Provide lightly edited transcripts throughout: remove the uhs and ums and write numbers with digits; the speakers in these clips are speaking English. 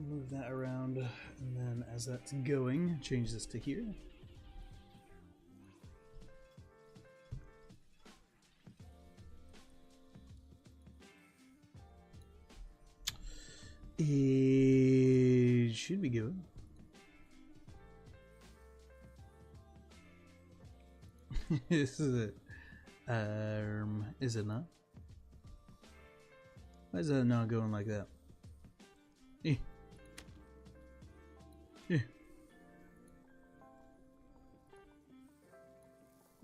Move that around, and then as that's going, change this to here. It should be good. This is it. Is it not? Why is that not going like that?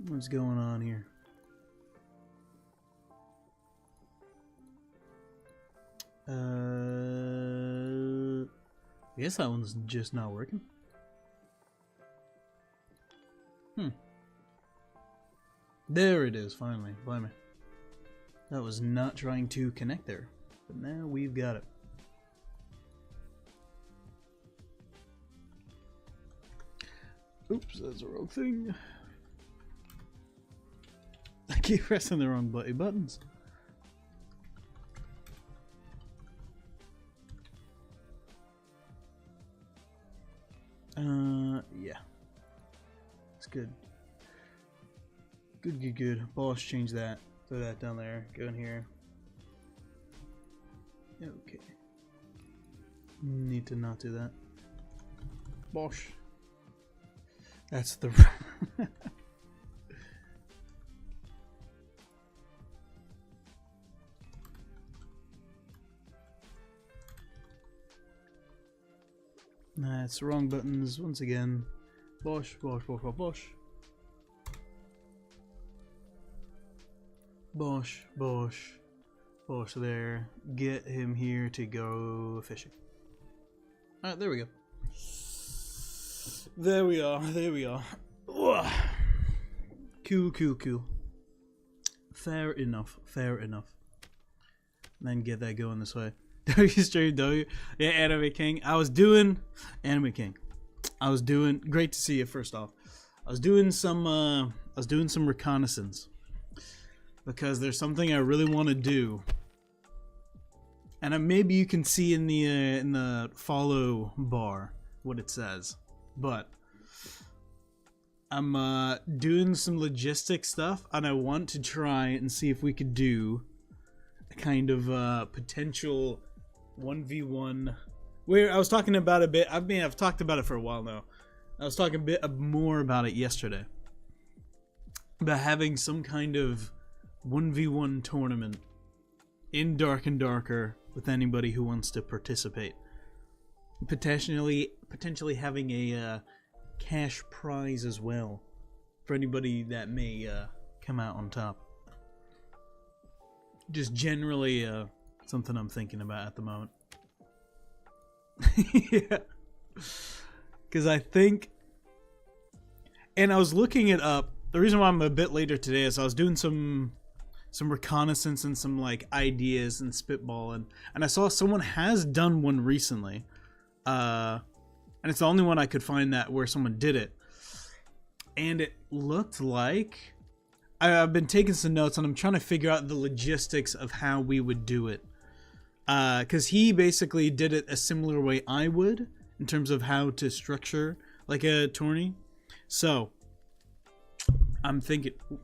What's going on here? I guess that one's just not working. There it is, finally. Blimey. That was not trying to connect there. But now we've got it. Oops, that's the wrong thing. I keep pressing the wrong buttons. Yeah. It's good. Good. Boss, change that. Throw that down there. Go in here. Okay. Need to not do that. Bosh. That's the... That's the wrong buttons once again. Bosh. Bosh there. Get him here to go fishing. Alright, there we go. There we are. Ugh. Cool. Fair enough. Then get that going this way. W stream W. Yeah, Anime King. I was doing great to see you first off. I was doing some reconnaissance because there's something I really want to do. And maybe you can see in the follow bar what it says. But I'm doing some logistic stuff and I want to try and see if we could do a kind of potential 1v1 where I was talking about a bit. I've talked about it for a while now. I was talking a bit more about it yesterday about having some kind of 1v1 tournament in Dark and Darker with anybody who wants to participate. Potentially having a cash prize as well for anybody that may come out on top. Just generally something I'm thinking about at the moment. Yeah. Because I think, and I was looking it up. The reason why I'm a bit later today is I was doing some reconnaissance and some like ideas and spitballing, and I saw someone has done one recently, and it's the only one I could find that where someone did it, and it looked like I've been taking some notes and I'm trying to figure out the logistics of how we would do it, because he basically did it a similar way I would in terms of how to structure like a tourney. So I'm thinking, ooh,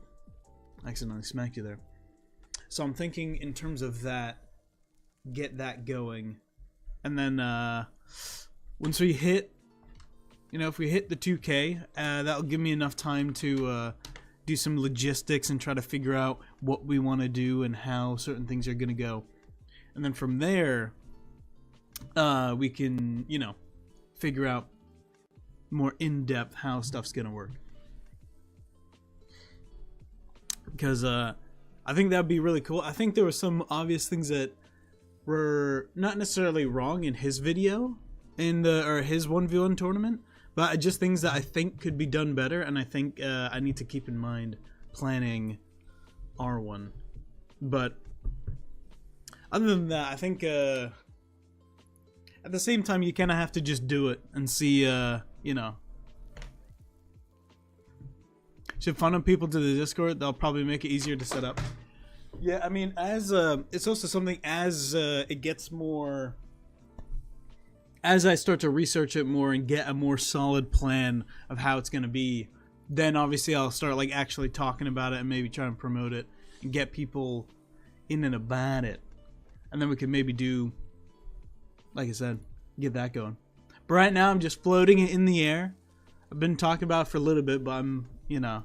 I accidentally smacked you there. So I'm thinking in terms of that, get that going, and then once we hit, if we hit the 2K, that'll give me enough time to do some logistics and try to figure out what we want to do and how certain things are gonna go, and then from there, we can, figure out more in depth how stuff's gonna work. Because I think that'd be really cool. I think there were some obvious things that were not necessarily wrong in his video or his 1v1 tournament, but just things that I think could be done better, and I think I need to keep in mind planning our one. But other than that, I think at the same time you kind of have to just do it and see, should funnel people to the Discord. They'll probably make it easier to set up. Yeah, I mean, as it's also something as it gets more as I start to research it more and get a more solid plan of how it's going to be, then obviously I'll start like actually talking about it and maybe try and promote it and get people in and about it. And then we could maybe do, like I said, get that going. But right now I'm just floating it in the air. I've been talking about it for a little bit, but I'm, you know,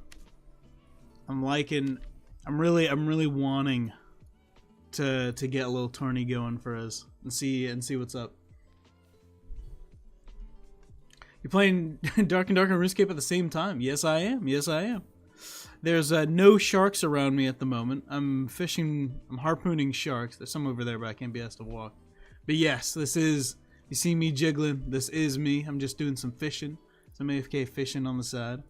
I'm really wanting to get a little tourney going for us and see what's up. You're playing Dark and Dark and RuneScape at the same time? Yes, I am. Yes, I am. There's no sharks around me at the moment. I'm fishing, I'm harpooning sharks. There's some over there, but I can't be asked to walk. But yes, this is, you see me jiggling, this is me. I'm just doing some fishing, some AFK fishing on the side.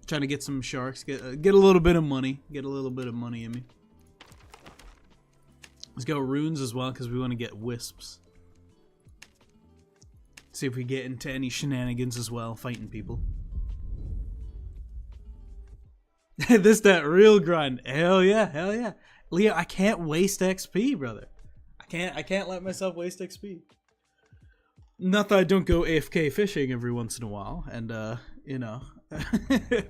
Trying to get some sharks, get a little bit of money. Get a little bit of money in me. Let's go runes as well, because we want to get wisps. See if we get into any shenanigans as well, fighting people. This that real grind. Hell yeah, hell yeah. Leo, I can't waste XP, brother. I can't let myself waste XP. Not that I don't go AFK fishing every once in a while, and you know,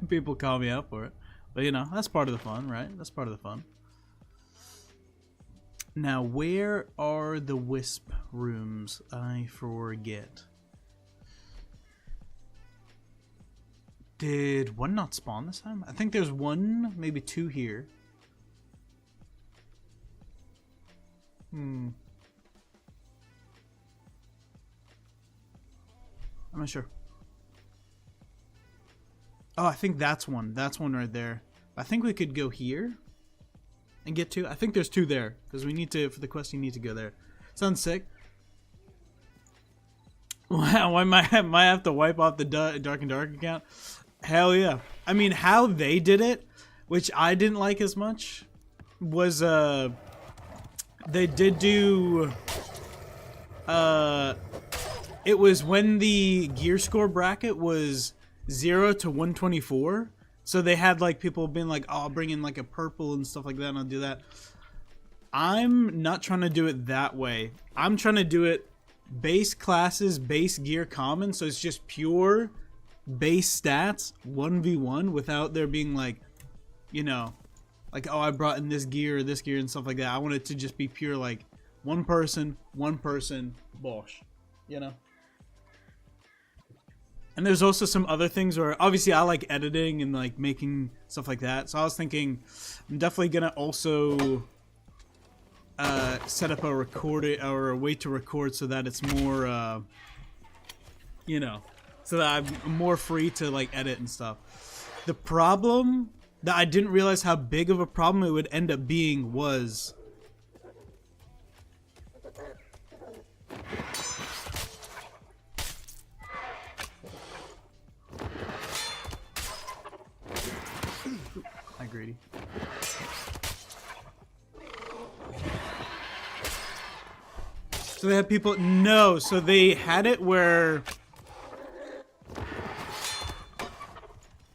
people call me out for it. But you know, that's part of the fun, right? That's part of the fun. Now, where are the wisp rooms? I forget. Did one not spawn this time? I think there's one, maybe two here. I'm not sure. Oh, I think that's one. That's one right there. I think we could go here and get two. I think there's two there because we need to, for the quest, you need to go there. Sounds sick. Wow, I might have to wipe off the Dark and Dark account. Hell yeah. I mean, how they did it, which I didn't like as much, was they did do it was when the gear score bracket was 0 to 124. So they had like people being like, oh, I'll bring in like a purple and stuff like that and I'll do that. I'm not trying to do it that way. I'm trying to do it base classes, base gear common, so it's just pure base stats 1v1 without there being like, you know, like, oh, I brought in this gear or this gear and stuff like that. I want it to just be pure like one person, bosh, you know. And there's also some other things where obviously I like editing and like making stuff like that. So I was thinking I'm definitely gonna also set up a recording or a way to record so that it's more you know, so that I'm more free to like edit and stuff. The problem that I didn't realize how big of a problem it would end up being was hi Grady. So they had people, no, so they had it where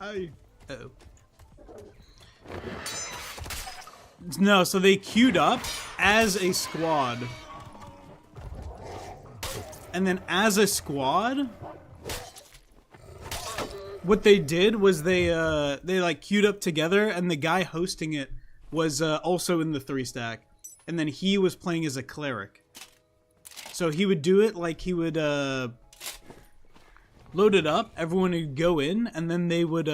uh-oh. No, so they queued up as a squad. And then as a squad, what they did was they like queued up together and the guy hosting it was also in the 3-stack. And then he was playing as a cleric. So he would do it like he would load it up, everyone would go in, and then they would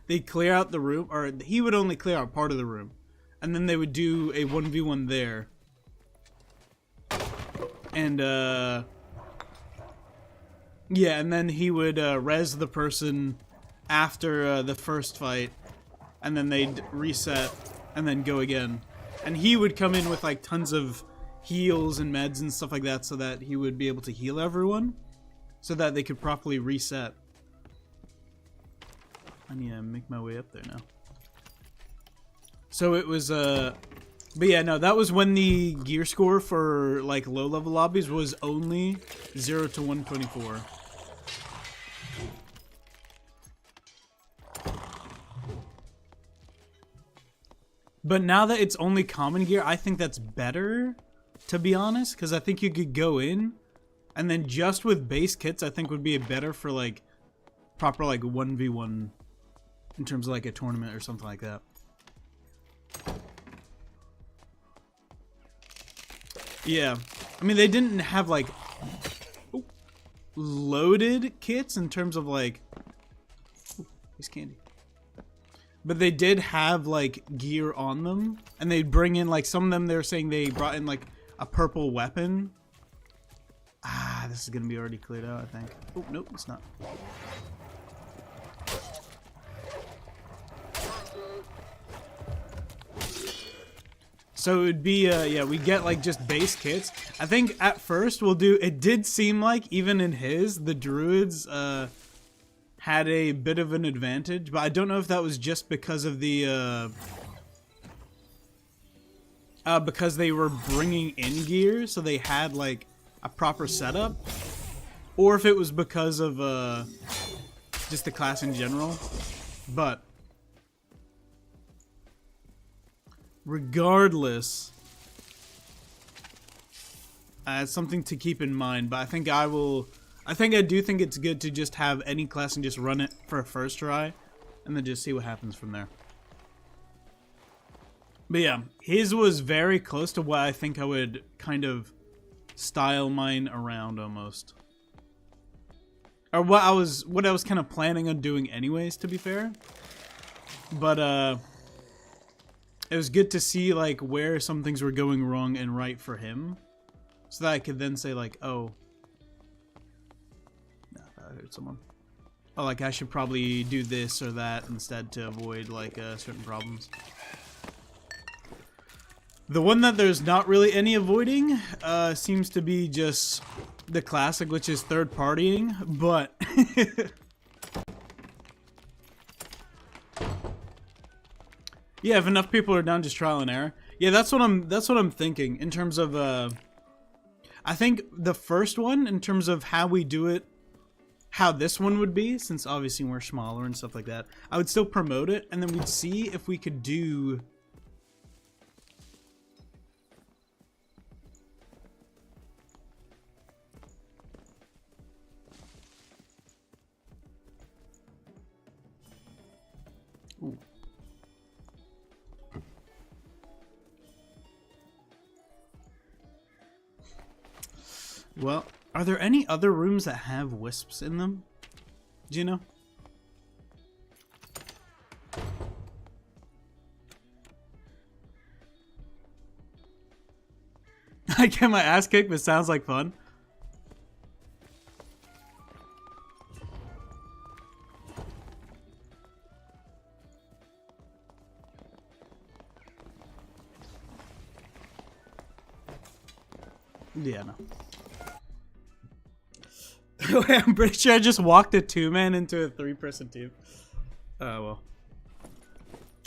they'd clear out the room, or he would only clear out part of the room, and then they would do a 1v1 there. And yeah, and then he would res the person after the first fight, and then they'd reset and then go again. And he would come in with like tons of heals and meds and stuff like that so that he would be able to heal everyone so that they could properly reset. I need to make my way up there now. So it was but yeah, no, that was when the gear score for like low level lobbies was only 0 to 124. But now that it's only common gear, I think that's better, to be honest, because I think you could go in And then just with base kits, I think would be better for like proper like 1v1 in terms of like a tournament or something like that. Yeah, I mean they didn't have like loaded kits in terms of like here's candy, but they did have like gear on them, and they'd bring in like some of them. They're saying they brought in like a purple weapon. Ah, this is gonna be already cleared out, I think. Oh nope, it's not. So it would be, yeah, we get like just base kits. I think at first we'll do, it did seem like even in his, the druids had a bit of an advantage, but I don't know if that was just because of the, because they were bringing in gear, so they had like a proper setup, or if it was because of just the class in general, but regardless, it's something to keep in mind. But I think I do think it's good to just have any class and just run it for a first try, and then just see what happens from there. But yeah, his was very close to what I think I would kind of style mine around almost, or what I was kind of planning on doing anyways, to be fair. But it was good to see like where some things were going wrong and right for him, so that I could then say like, oh, no, I heard someone. Oh, like I should probably do this or that instead to avoid like certain problems. The one that there's not really any avoiding seems to be just the classic, which is third partying, but yeah, if enough people are down, just trial and error. Yeah, that's what I'm thinking in terms of I think the first one, in terms of how we do it, how this one would be, since obviously we're smaller and stuff like that, I would still promote it, and then we'd see if we could do ooh. Well, are there any other rooms that have wisps in them? Do you know? I get my ass kicked, but sounds like fun. Yeah, no. I'm pretty sure I just walked a 2-man into a 3-person team. Well.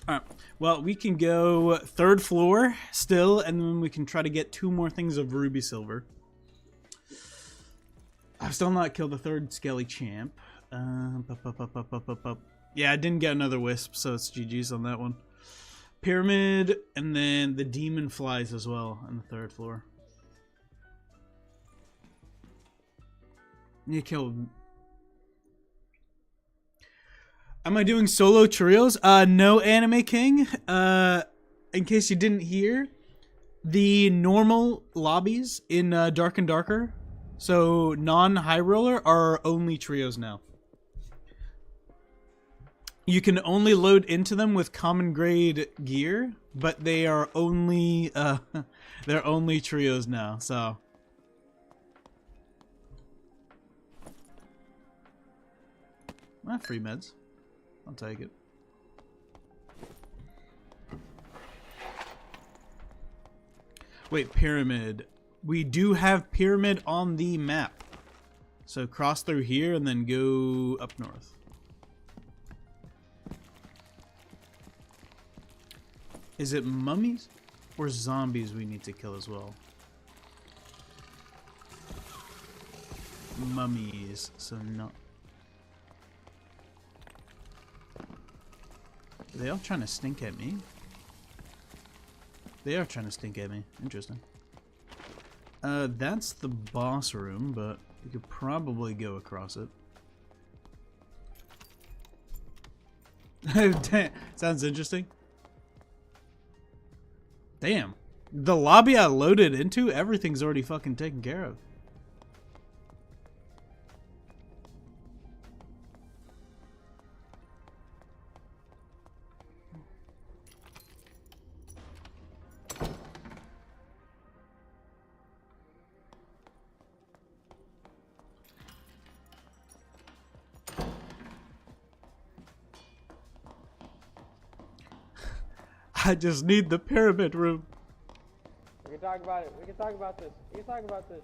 Alright. Well, we can go 3rd floor still, and then we can try to get 2 more things of ruby silver. I've still not killed the 3rd skelly champ. Yeah, I didn't get another wisp, so it's GG's on that one. Pyramid, and then the demon flies as well on the 3rd floor. You killed. Am I doing solo trios? No, Anime King. In case you didn't hear, the normal lobbies in Dark and Darker, so non-high roller, are only trios now. You can only load into them with common grade gear, but they are only they're only trios now. So. Free meds. I'll take it. Wait, pyramid. We do have pyramid on the map. So cross through here and then go up north. Is it mummies or zombies we need to kill as well? Mummies, so no. Are they all trying to stink at me? They are trying to stink at me. Interesting. That's the boss room, but we could probably go across it. Sounds interesting. Damn. The lobby I loaded into, everything's already fucking taken care of. I just need the pyramid room. We can talk about it. We can talk about this. We can talk about this.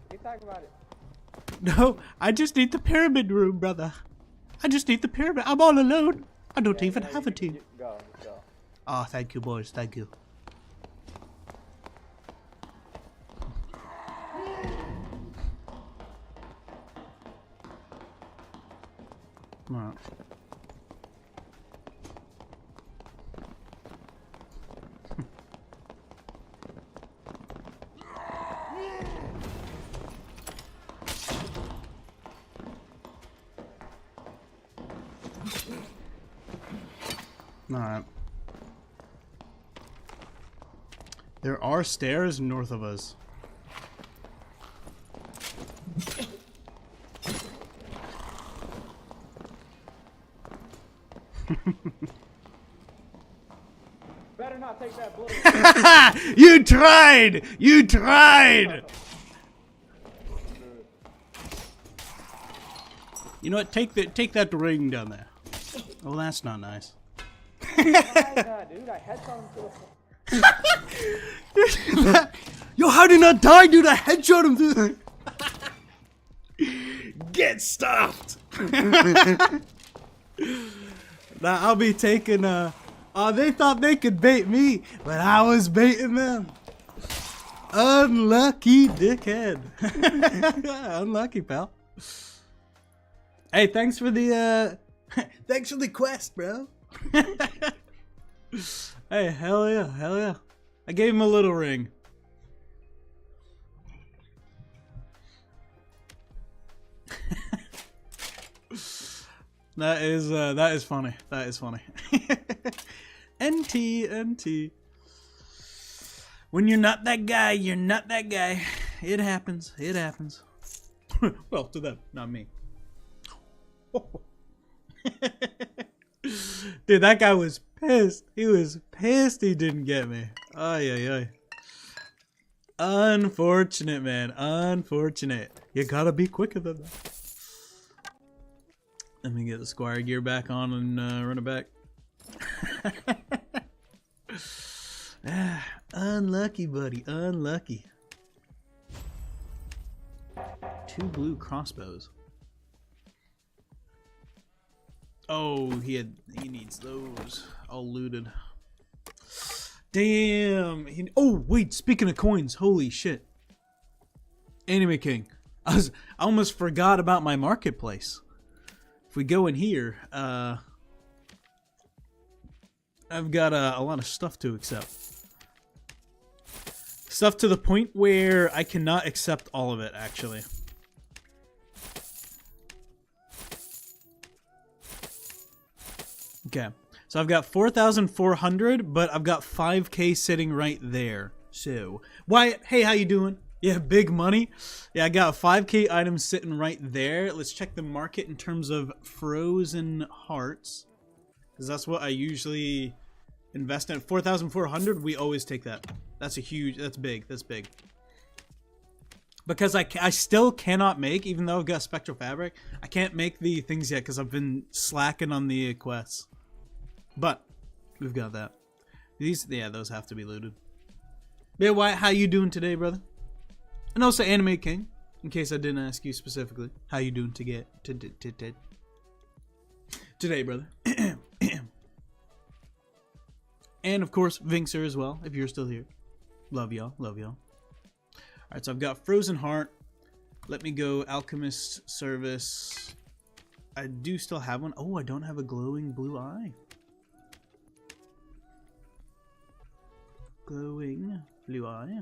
We can talk about it. No, I just need the pyramid room, brother. I just need the pyramid. I'm all alone. I don't even have a team. Go, go. Oh, thank you, boys. Thank you. Alright. Alright. There are stairs north of us. Better not take that blue. You tried! You tried! You know what? Take that ring down there. Oh, that's not nice. Dude, I headshot him to the... Yo, how did not die, dude? I headshot him through the... Get stuffed! Now I'll be taking they thought they could bait me, but I was baiting them. Unlucky dickhead. Unlucky, pal. Hey, thanks for the thanks for the quest, bro. Hey, hell yeah, hell yeah. I gave him a little ring. That is funny. That is funny. NT. When you're not that guy, you're not that guy. It happens. It happens. Well, to them, not me. Dude, that guy was pissed. He was pissed he didn't get me. Ay, ay, ay. Unfortunate, man. Unfortunate. You gotta be quicker than that. Let me get the squire gear back on and run it back. Unlucky, buddy. Unlucky. 2 blue crossbows. Oh, he needs those. All looted. Damn. Oh, wait. Speaking of coins, holy shit. Anime King. I almost forgot about my marketplace. If we go in here, I've got a lot of stuff to accept. Stuff to the point where I cannot accept all of it, actually. Okay, so I've got 4,400, but I've got 5K sitting right there. So, Wyatt, hey, how you doing? Yeah, big money. Yeah, I got 5K items sitting right there. Let's check the market in terms of frozen hearts, because that's what I usually invest in. 4,400, we always take that. That's a huge, that's big, that's big. Because I still cannot make, even though I've got Spectral Fabric, I can't make the things yet because I've been slacking on the quests. But we've got that. These, yeah, those have to be looted. Yeah, Wyatt, how you doing today, brother? And also Anime King, in case I didn't ask you specifically, how you doing today, brother? And of course, Vinkser as well, if you're still here. Love y'all, love y'all. Alright, so I've got Frozen Heart. Let me go Alchemist Service. I do still have one. Oh, I don't have a glowing blue eye. Glowing blue eye.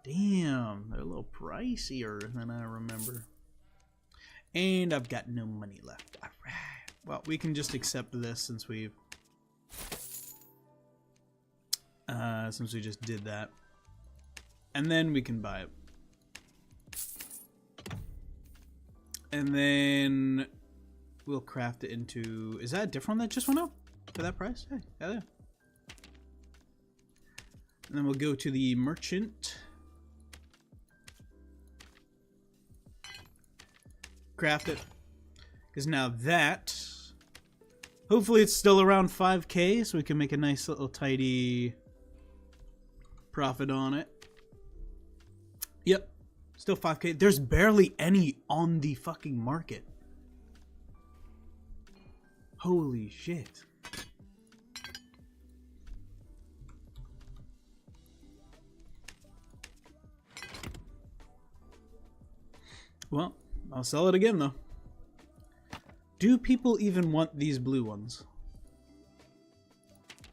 Damn, they're a little pricier than I remember. And I've got no money left. Alright. Well, we can just accept this since we just did that. And then we can buy it. And then we'll craft it into... Is that a different one that just went up for that price? Hey, yeah. And then we'll go to the merchant. Craft it. Because now that... Hopefully it's still around 5k, so we can make a nice little tidy profit on it. Yep. Still 5k. There's barely any on the fucking market. Holy shit. Well, I'll sell it again though. Do people even want these blue ones?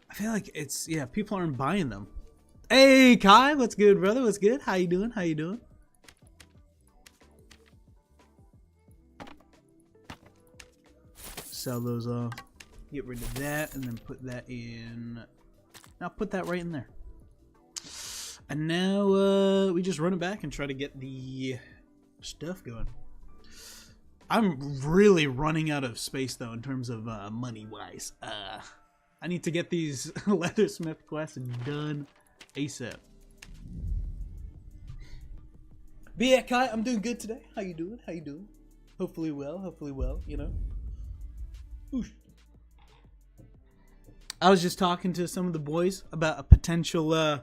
I feel like it's, yeah, people aren't buying them. Hey Kai, what's good, brother? What's good? How you doing? How you doing? Sell those off. Get rid of that and then put that in. Now put that right in there. And now we just run it back and try to get the stuff going. I'm really running out of space though in terms of money wise. I need to get these leathersmith quests done ASAP. But yeah, Kai, I'm doing good today. How you doing? How you doing? Hopefully well, you know. Oosh. I was just talking to some of the boys about a potential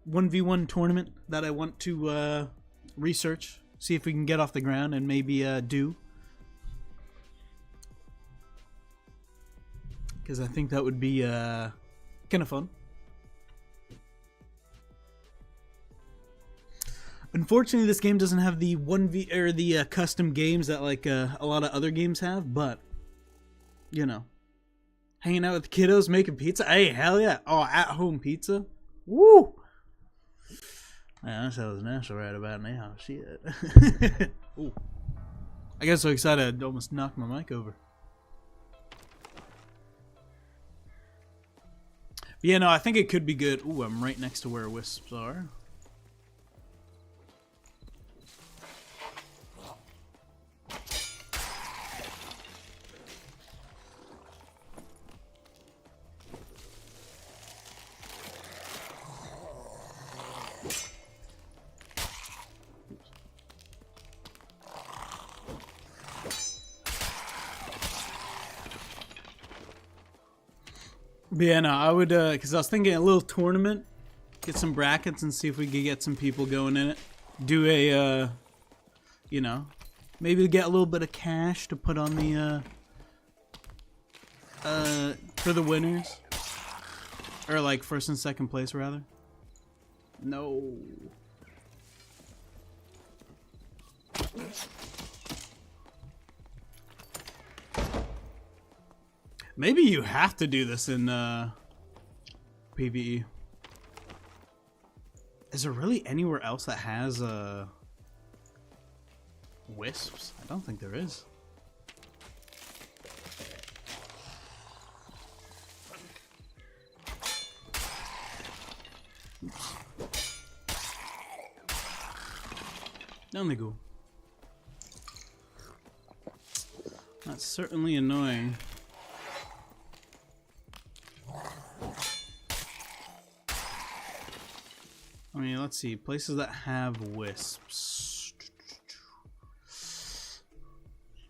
1v1 tournament that I want to research. See if we can get off the ground and maybe do. Because I think that would be kind of fun. Unfortunately, this game doesn't have the 1v or the custom games that like a lot of other games have, but you know, hanging out with the kiddos, making pizza. Hey, hell yeah! Oh, at-home pizza. Woo! Man, that sounds natural right about now. Shit. Ooh. I got so excited I almost knocked my mic over. But yeah, no, I think it could be good. Ooh, I'm right next to where wisps are. But yeah, no, I would, because I was thinking a little tournament, get some brackets and see if we could get some people going in it. Do a, you know, maybe get a little bit of cash to put on the, for the winners. Or like first and second place, rather. No. Maybe you have to do this in PvE. Is there really anywhere else that has wisps? I don't think there is. Oops. Down they go. That's certainly annoying. I mean, let's see. Places that have wisps.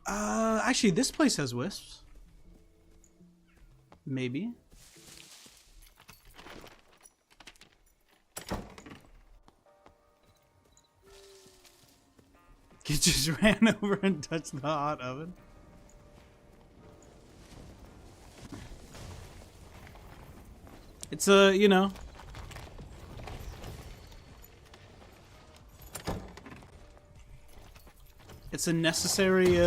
Actually, this place has wisps. Maybe. You just ran over and touched the hot oven. It's a, you know. It's a necessary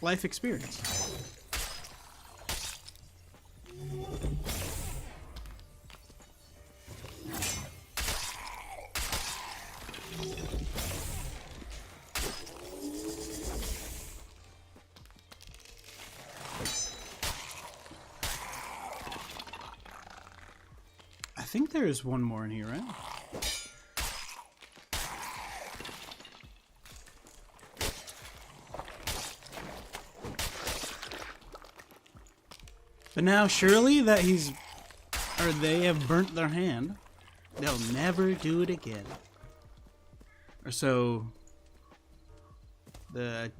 life experience. think there is one more in here, right? But now, surely that they have burnt their hand, they'll never do it again. Or so I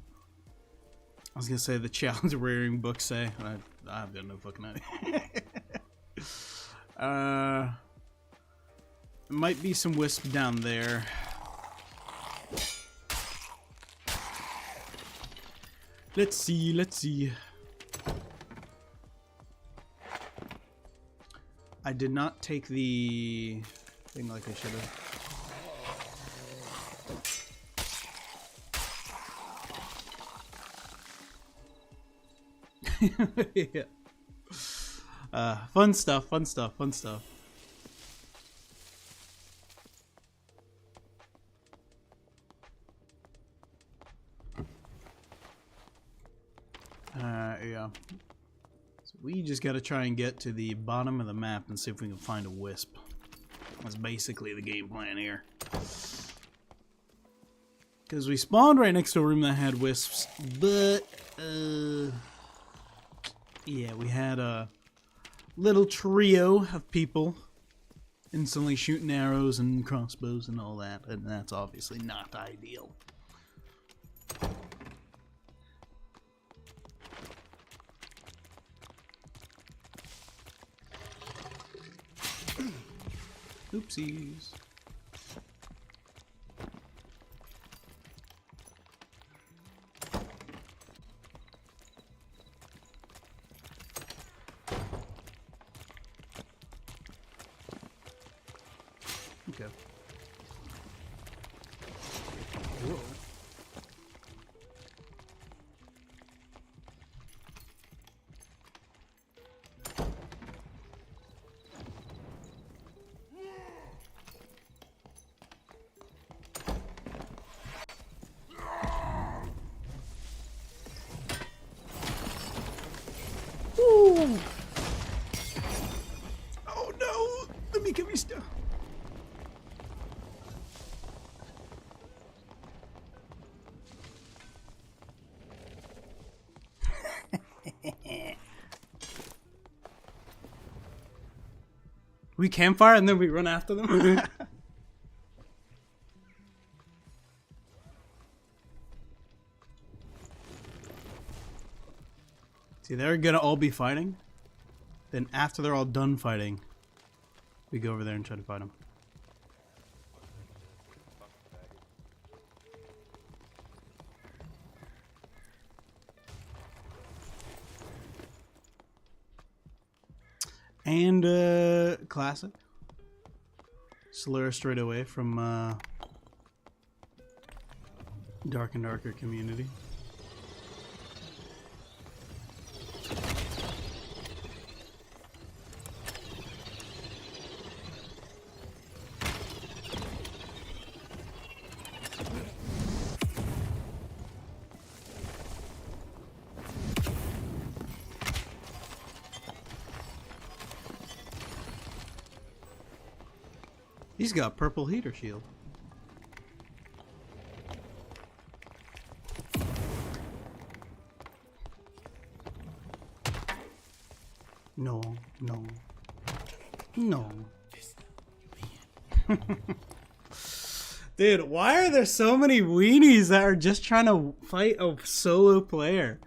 was gonna say the challenge wearing books say. I've got no fucking idea. Might be some wisp down there. Let's see. I did not take the thing like I should have. Yeah. Fun stuff. Yeah. So we just gotta try and get to the bottom of the map and see if we can find a wisp. That's basically the game plan here. Because we spawned right next to a room that had wisps, but yeah, we had a little trio of people instantly shooting arrows and crossbows and all that, and that's obviously not ideal. Oopsies. Okay. Whoa. Ooh. Oh no! Let me get me stuff. We campfire and then we run after them. See, they're gonna all be fighting. Then after they're all done fighting, we go over there and try to fight them. And classic slur straight away from Dark and Darker community. He's got purple heater shield. No. Dude, why are there so many weenies that are just trying to fight a solo player?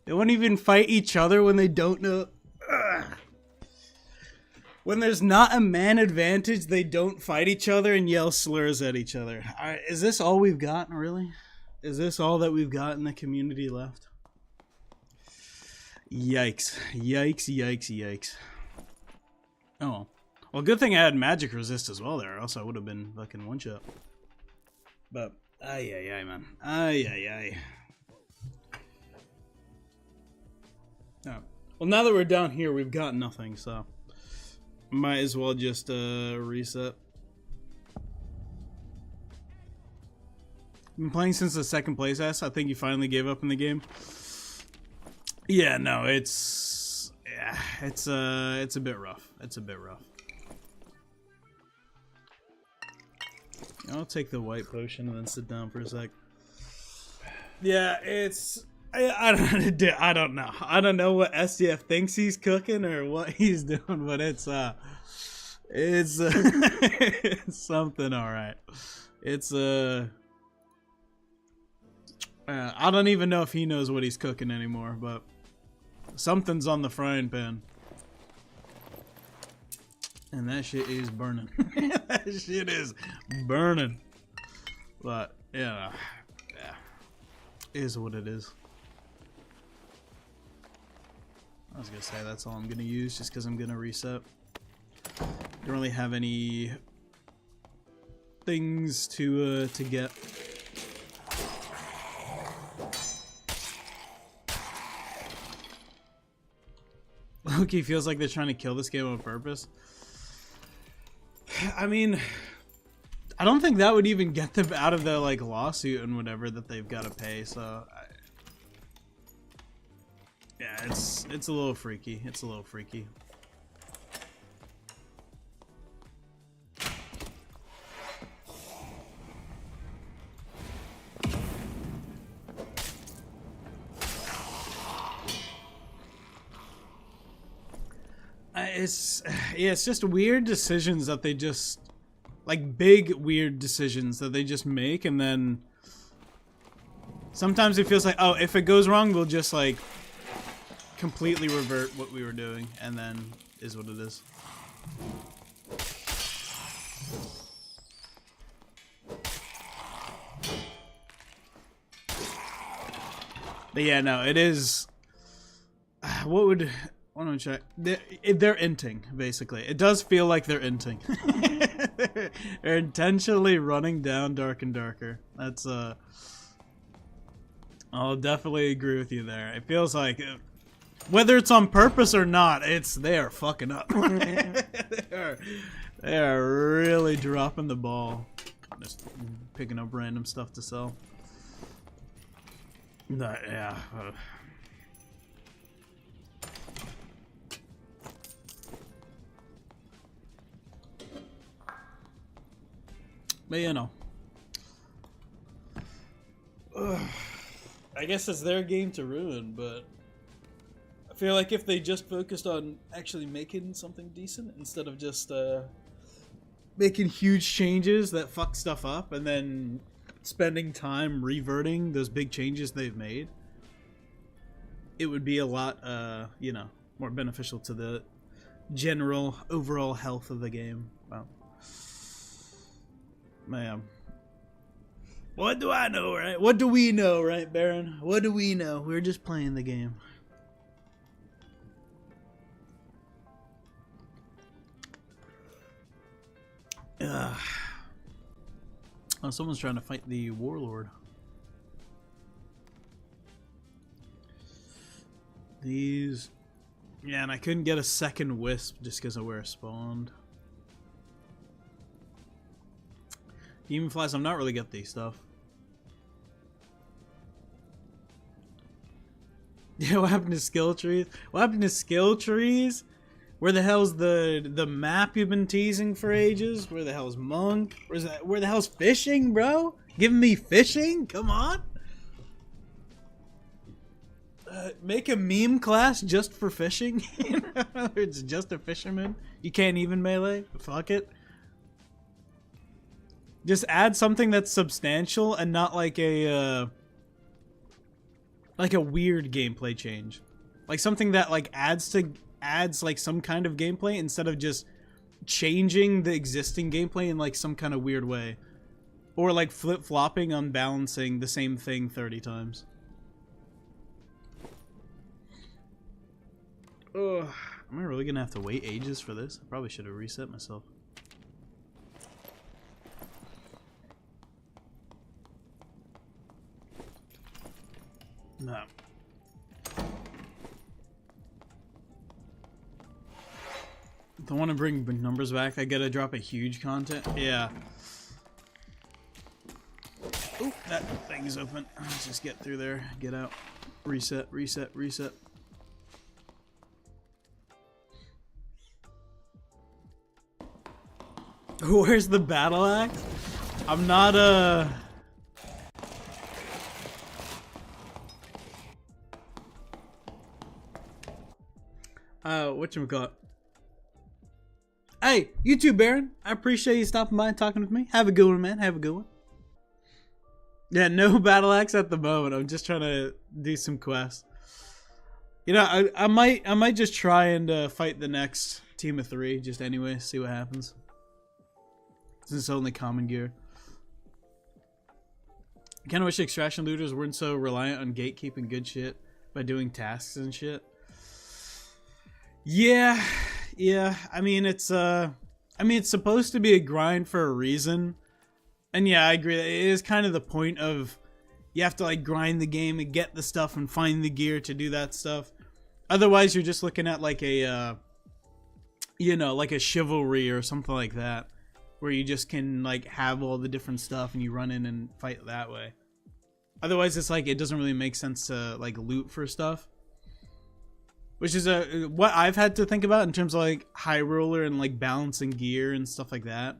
They won't even fight each other when they don't know. Ugh. When there's not a man advantage, they don't fight each other and yell slurs at each other. Is this all we've got, really? Is this all that we've got in the community left? Yikes. Yikes. Oh. Well, good thing I had magic resist as well there, or else I would have been fucking one shot. But, ay, man. Ay. Oh. Well, now that we're down here, we've got nothing, so might as well just reset. I've been playing since the second playtest. I think you finally gave up in the game. Yeah, no, it's a bit rough. It's a bit rough. I'll take the white potion and then sit down for a sec. Yeah, it's I don't know. I don't know what SDF thinks he's cooking or what he's doing, but it's it's something all right. It's I don't even know if he knows what he's cooking anymore, but something's on the frying pan. And that shit is burning. That shit is burning. But, yeah, is what it is. I was gonna say that's all I'm gonna use just because I'm gonna reset. Don't really have any things to get. Loki feels like they're trying to kill this game on purpose. I mean, I don't think that would even get them out of the like lawsuit and whatever that they've got to pay. So, yeah, it's a little freaky. It's a little freaky. It's just weird decisions that they just, like, big weird decisions that they just make, and then sometimes it feels like, oh, if it goes wrong, we'll just like completely revert what we were doing, and then is what it is. But yeah, no, it is. What would? I want to check. They're inting, basically. It does feel like they're inting. They're intentionally running down dark and darker. That's I'll definitely agree with you there. It feels like, whether it's on purpose or not, they are fucking up. they are really dropping the ball. Just picking up random stuff to sell. Yeah. But you know, I guess it's their game to ruin, but I feel like if they just focused on actually making something decent instead of just making huge changes that fuck stuff up and then spending time reverting those big changes they've made, it would be a lot, you know, more beneficial to the general overall health of the game. Wow. Man, what do I know, right? What do we know, right, Baron? What do we know? We're just playing the game. Oh, someone's trying to fight the warlord. These... Yeah, and I couldn't get a second wisp just because of where it spawned. Demon flies, I'm not really get these stuff. Yeah, what happened to skill trees? What happened to skill trees? Where the hell's the map you've been teasing for ages? Where the hell's Monk? Where the hell's fishing, bro? Giving me fishing? Come on. Make a meme class just for fishing. It's just a fisherman. You can't even melee. Fuck it. Just add something that's substantial and not like a weird gameplay change. Like something that like adds like some kind of gameplay instead of just changing the existing gameplay in like some kind of weird way. Or like flip-flopping, unbalancing the same thing 30 times. Ugh. Am I really gonna have to wait ages for this? I probably should have reset myself. No. If I want to bring numbers back, I gotta drop a huge content. Yeah. Oh, that thing's open. Let's just get through there. Get out. Reset, reset, reset. Where's the battle axe? I'm not whatchamacallit? Hey, you too, Baron. I appreciate you stopping by and talking with me. Have a good one, man. Have a good one. Yeah, no battle axe at the moment. I'm just trying to do some quests. You know, I might just try and fight the next team of 3 just anyway, see what happens. Since it's only common gear. I kind of wish extraction looters weren't so reliant on gatekeeping good shit by doing tasks and shit. Yeah. I mean, it's supposed to be a grind for a reason. And yeah, I agree. It is kind of the point of you have to like grind the game and get the stuff and find the gear to do that stuff. Otherwise, you're just looking at like a, you know, like a chivalry or something like that, where you just can like have all the different stuff and you run in and fight that way. Otherwise, it's like it doesn't really make sense to like loot for stuff. Which is what I've had to think about in terms of like high roller and like balancing gear and stuff like that.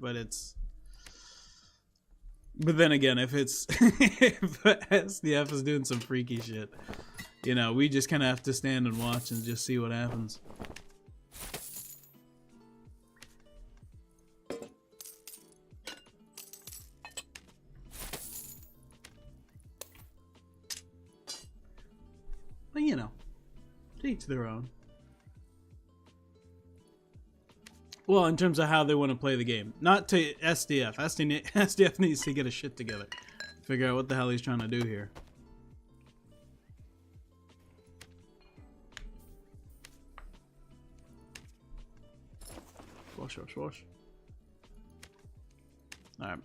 But then again, if it's if SDF is doing some freaky shit, you know, we just kind of have to stand and watch and just see what happens. But you know, to each their own. Well, in terms of how they want to play the game. Not to SDF. SDF needs to get his shit together. Figure out what the hell he's trying to do here. Wash. Alright.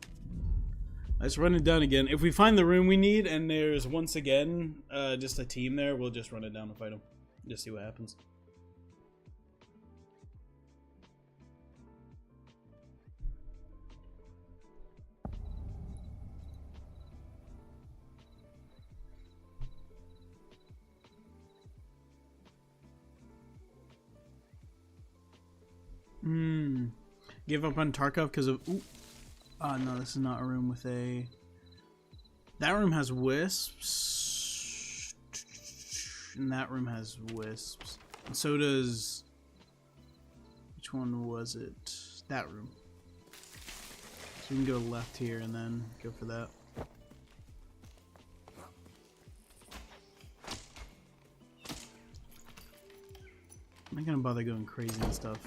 Let's run it down again. If we find the room we need and there's once again just a team there, we'll just run it down and fight them. Just see what happens. Give up on Tarkov because of... Ooh. No, this is not a room with a... That room has wisps. And that room has wisps. And so does... Which one was it? That room. So we can go left here and then go for that. I'm not gonna bother going crazy and stuff.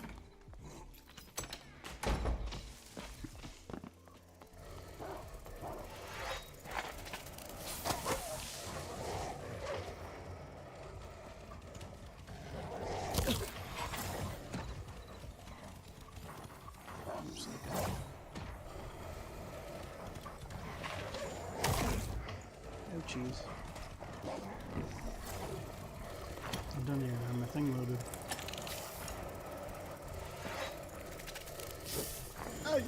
Jeez. I'm done here. I have my thing loaded. Okay.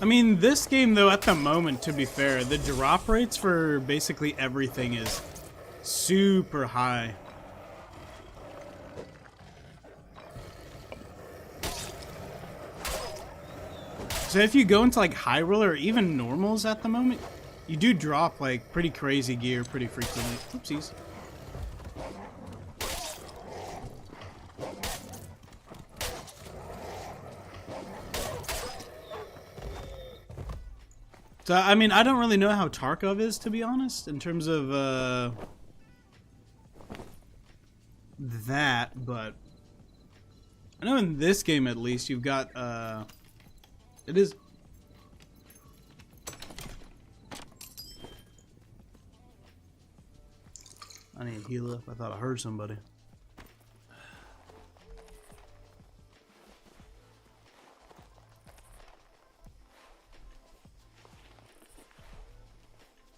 I mean, this game, though, at the moment, to be fair, the drop rates for basically everything is super high. So if you go into, like, high roller or even normals at the moment, you do drop, like, pretty crazy gear pretty frequently. Oopsies. So, I mean, I don't really know how Tarkov is, to be honest, in terms of, that, but I know in this game, at least, you've got, it is... I need to heal up. I thought I heard somebody.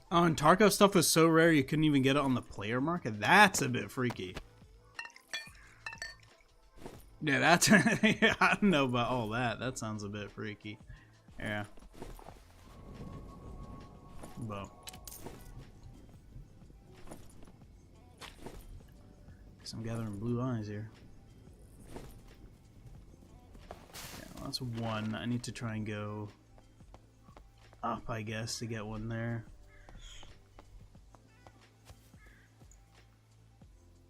Oh, and Tarkov stuff was so rare you couldn't even get it on the player market? That's a bit freaky. Yeah, that's yeah, I don't know about all that. That sounds a bit freaky. Yeah. But guess I'm gathering blue eyes here. Yeah, well, that's one. I need to try and go up, I guess, to get one there.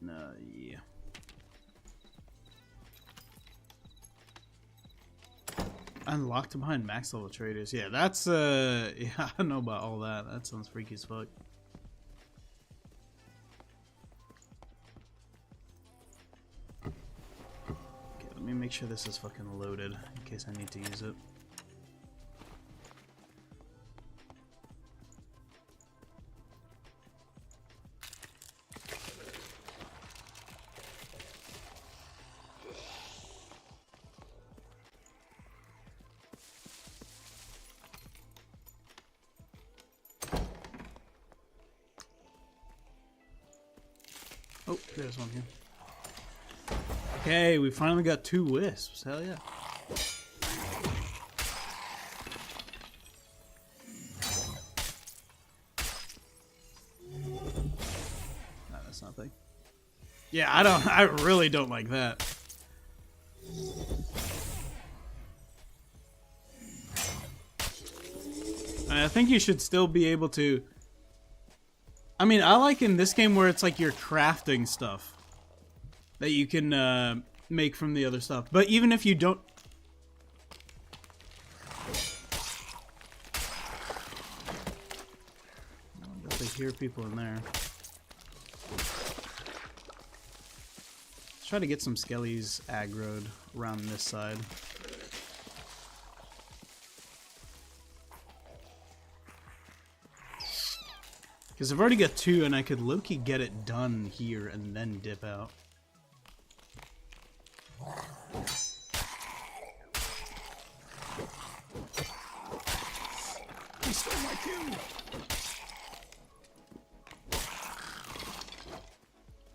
No, yeah. Unlocked behind max level traders. Yeah, that's yeah, I don't know about all that. That sounds freaky as fuck. Okay, let me make sure this is fucking loaded in case I need to use it. Oh, there's one here. Okay, we finally got 2 wisps. Hell yeah. No, that's nothing. Yeah, I really don't like that. And I think you should still be able to... I mean, I like in this game where it's like you're crafting stuff that you can make from the other stuff. But even if you don't... I definitely hear people in there. Let's try to get some skellies aggroed around this side. Because I've already got 2 and I could low-key get it done here and then dip out. He stole my kill!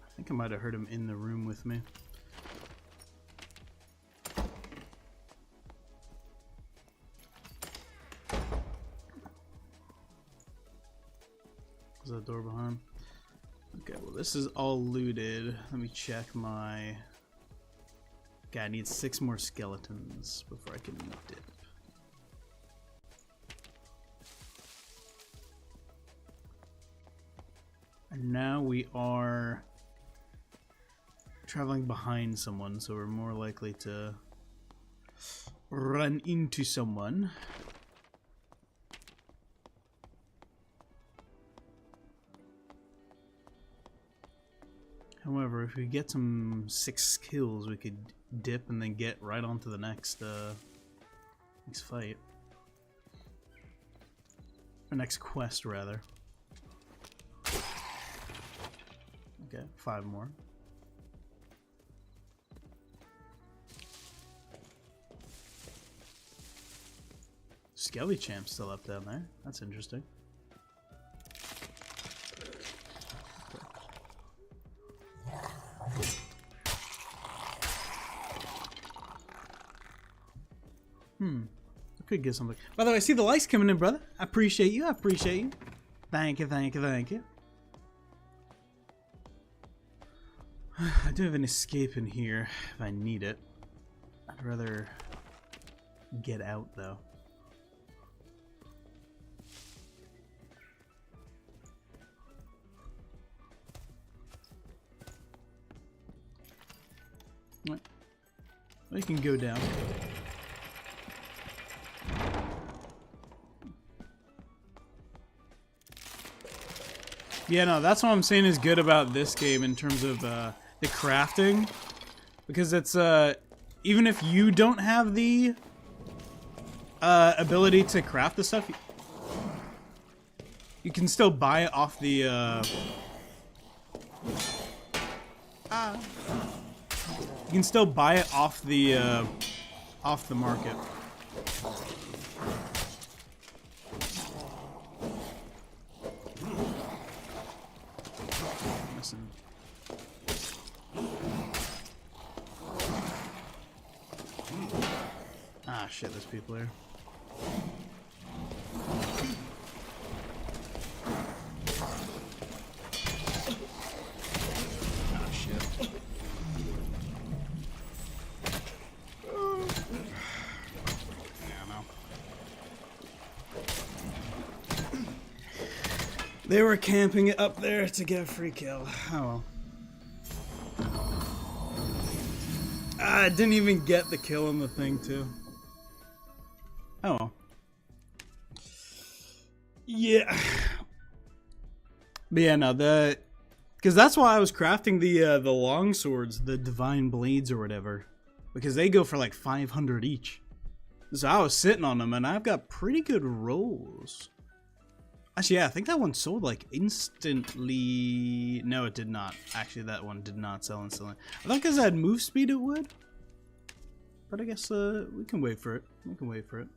I think I might have heard him in the room with me. Is that door behind? Okay, well this is all looted. Let me check my... Okay, I need 6 more skeletons before I can dip. And now we are traveling behind someone, so we're more likely to run into someone. However, if we get some 6 kills, we could dip and then get right onto the next fight. Or next quest, rather. Okay, 5 more. Skelly Champ's still up down there. That's interesting. I could get something. By the way, I see the lights coming in, brother. I appreciate you. I appreciate you. Thank you, thank you, thank you. I do have an escape in here if I need it. I'd rather get out, though. What? Well, you can go down. Yeah, no, that's what I'm saying is good about this game in terms of the crafting, because it's even if you don't have the ability to craft the stuff, you can still buy it off the you can still buy it off the market. Ah, shit, there's people here. Ah, shit. Yeah, no. They were camping it up there to get a free kill. Oh well. I didn't even get the kill on the thing, too. Oh well. Yeah. But yeah, no, because that's why I was crafting the long swords, the divine blades or whatever, because they go for like 500 each. So I was sitting on them, and I've got pretty good rolls. Actually, yeah, I think that one sold like instantly. No, it did not. Actually, that one did not sell instantly. I thought because I had move speed, it would. But I guess we can wait for it. We can wait for it.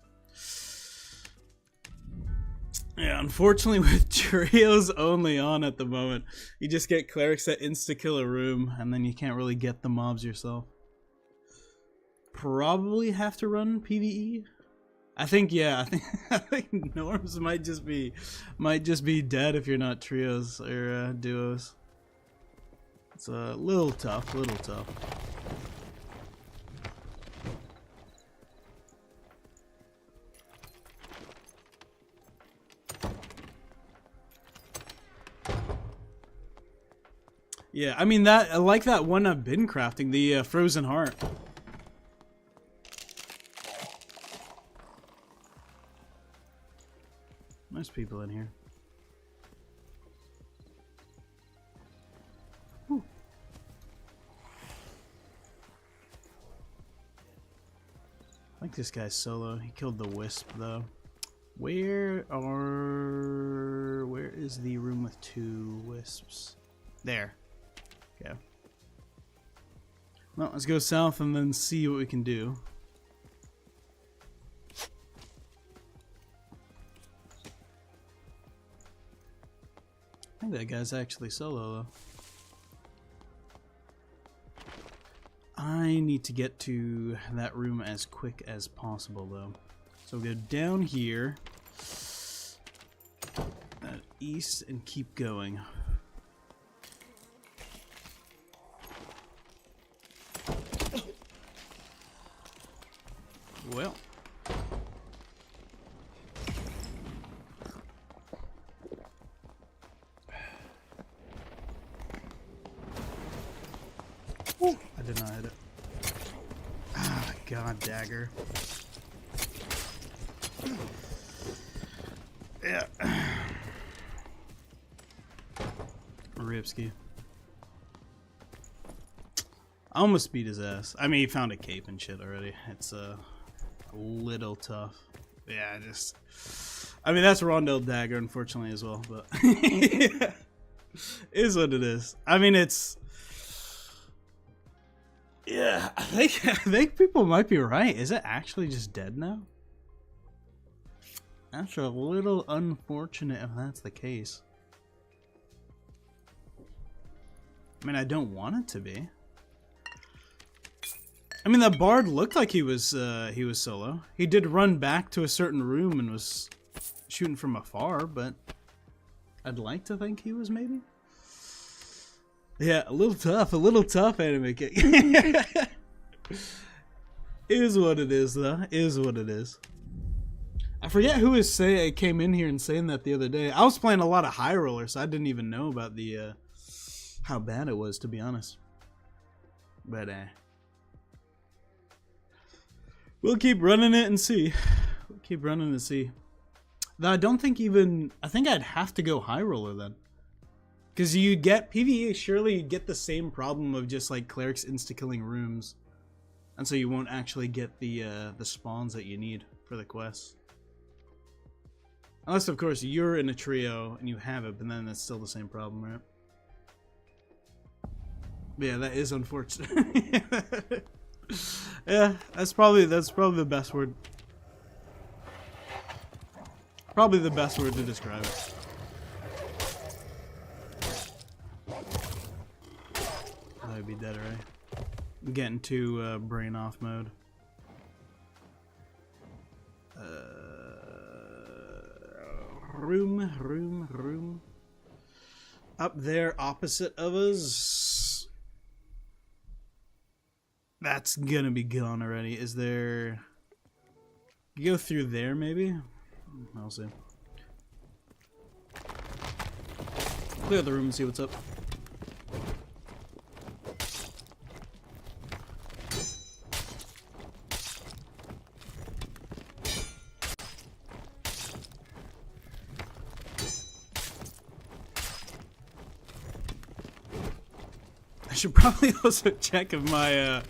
Yeah, unfortunately with trios only on at the moment, you just get clerics that insta-kill a room, and then you can't really get the mobs yourself. Probably have to run PvE. I think, yeah, I think norms might just be dead if you're not trios or duos. It's a little tough, Yeah, I mean I like that one I've been crafting, the Frozen Heart. There's people in here. Whew. I think this guy's solo. He killed the wisp though. Where is the room with 2 wisps? There. Okay. Well, let's go south and then see what we can do. I think that guy's actually solo though. I need to get to that room as quick as possible though. So we'll go down here, east, and keep going. Well. Ooh, I did not hit it. Ah, god dagger. Yeah. Ripsky. I almost beat his ass. I mean, he found a cape and shit already. It's a little tough. Yeah, I mean, that's Rondell dagger, unfortunately, as well. But yeah, is what it is. I mean, it's. Yeah, I think people might be right. Is it actually just dead now? That's a little unfortunate if that's the case. I mean, I don't want it to be. I mean, that bard looked like he was solo. He did run back to a certain room and was shooting from afar, but I'd like to think he was maybe. Yeah, a little tough anime kick. Is what it is, though. Is what it is. I forget who came in here and saying that the other day. I was playing a lot of High Roller, so I didn't even know about the how bad it was, to be honest. But we'll keep running it and see. We'll keep running and see. Though I don't think I think I'd have to go High Roller then. Because you get PvE, surely you get the same problem of just like clerics insta-killing rooms. And so you won't actually get the spawns that you need for the quests. Unless, of course, you're in a trio and you have it, but then that's still the same problem, right? But yeah, that is unfortunate. Yeah, that's probably the best word. Probably the best word to describe it. I'd be dead, right? I'm getting to brain off mode. Room. Up there, opposite of us. That's gonna be gone already. Is there... You go through there, maybe? I'll see. Clear the room and see what's up. I should probably also check if my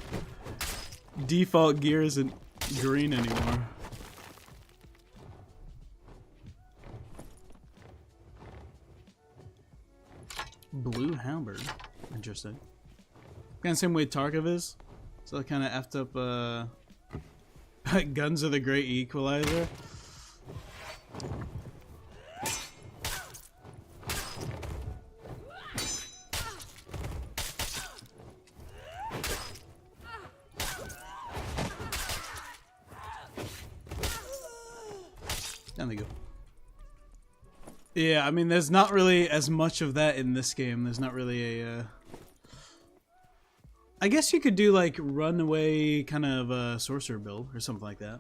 default gear isn't green anymore. Blue halberd. Interesting. Kind of same way Tarkov is. So I kind of effed up Guns of the Great Equalizer. Down they go. Yeah, I mean, there's not really as much of that in this game. There's not really a, I guess you could do, like, runaway kind of a sorcerer build or something like that.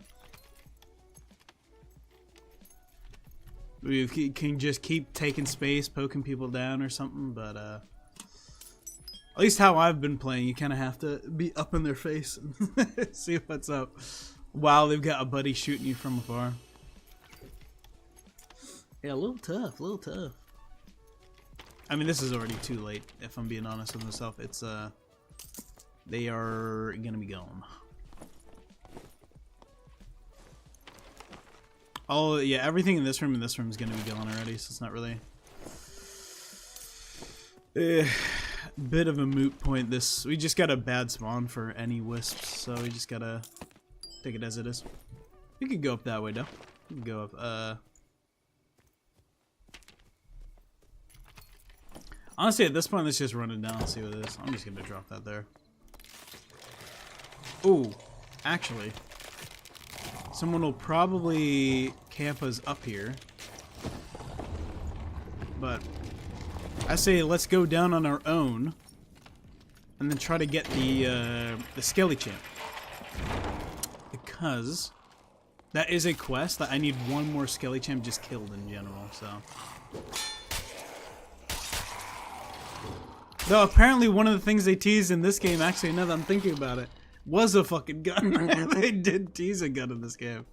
We can just keep taking space, poking people down or something, but, at least how I've been playing, you kind of have to be up in their face and see what's up while they've got a buddy shooting you from afar. Yeah, a little tough, I mean, this is already too late, if I'm being honest with myself. It's, they are gonna be gone. Oh, yeah, everything in this room is gonna be gone already, so it's not really... bit of a moot point. We just got a bad spawn for any wisps, so we just gotta take it as it is. We could go up that way, though. We could go up, Honestly, at this point, let's just run it down and see what it is. I'm just gonna drop that there. Ooh, actually, someone will probably camp us up here. But I say let's go down on our own and then try to get the Skelly Champ. Because that is a quest that I need one more Skelly Champ just killed in general, so... Though apparently one of the things they teased in this game, actually now that I'm thinking about it, was a fucking gun. They did tease a gun in this game.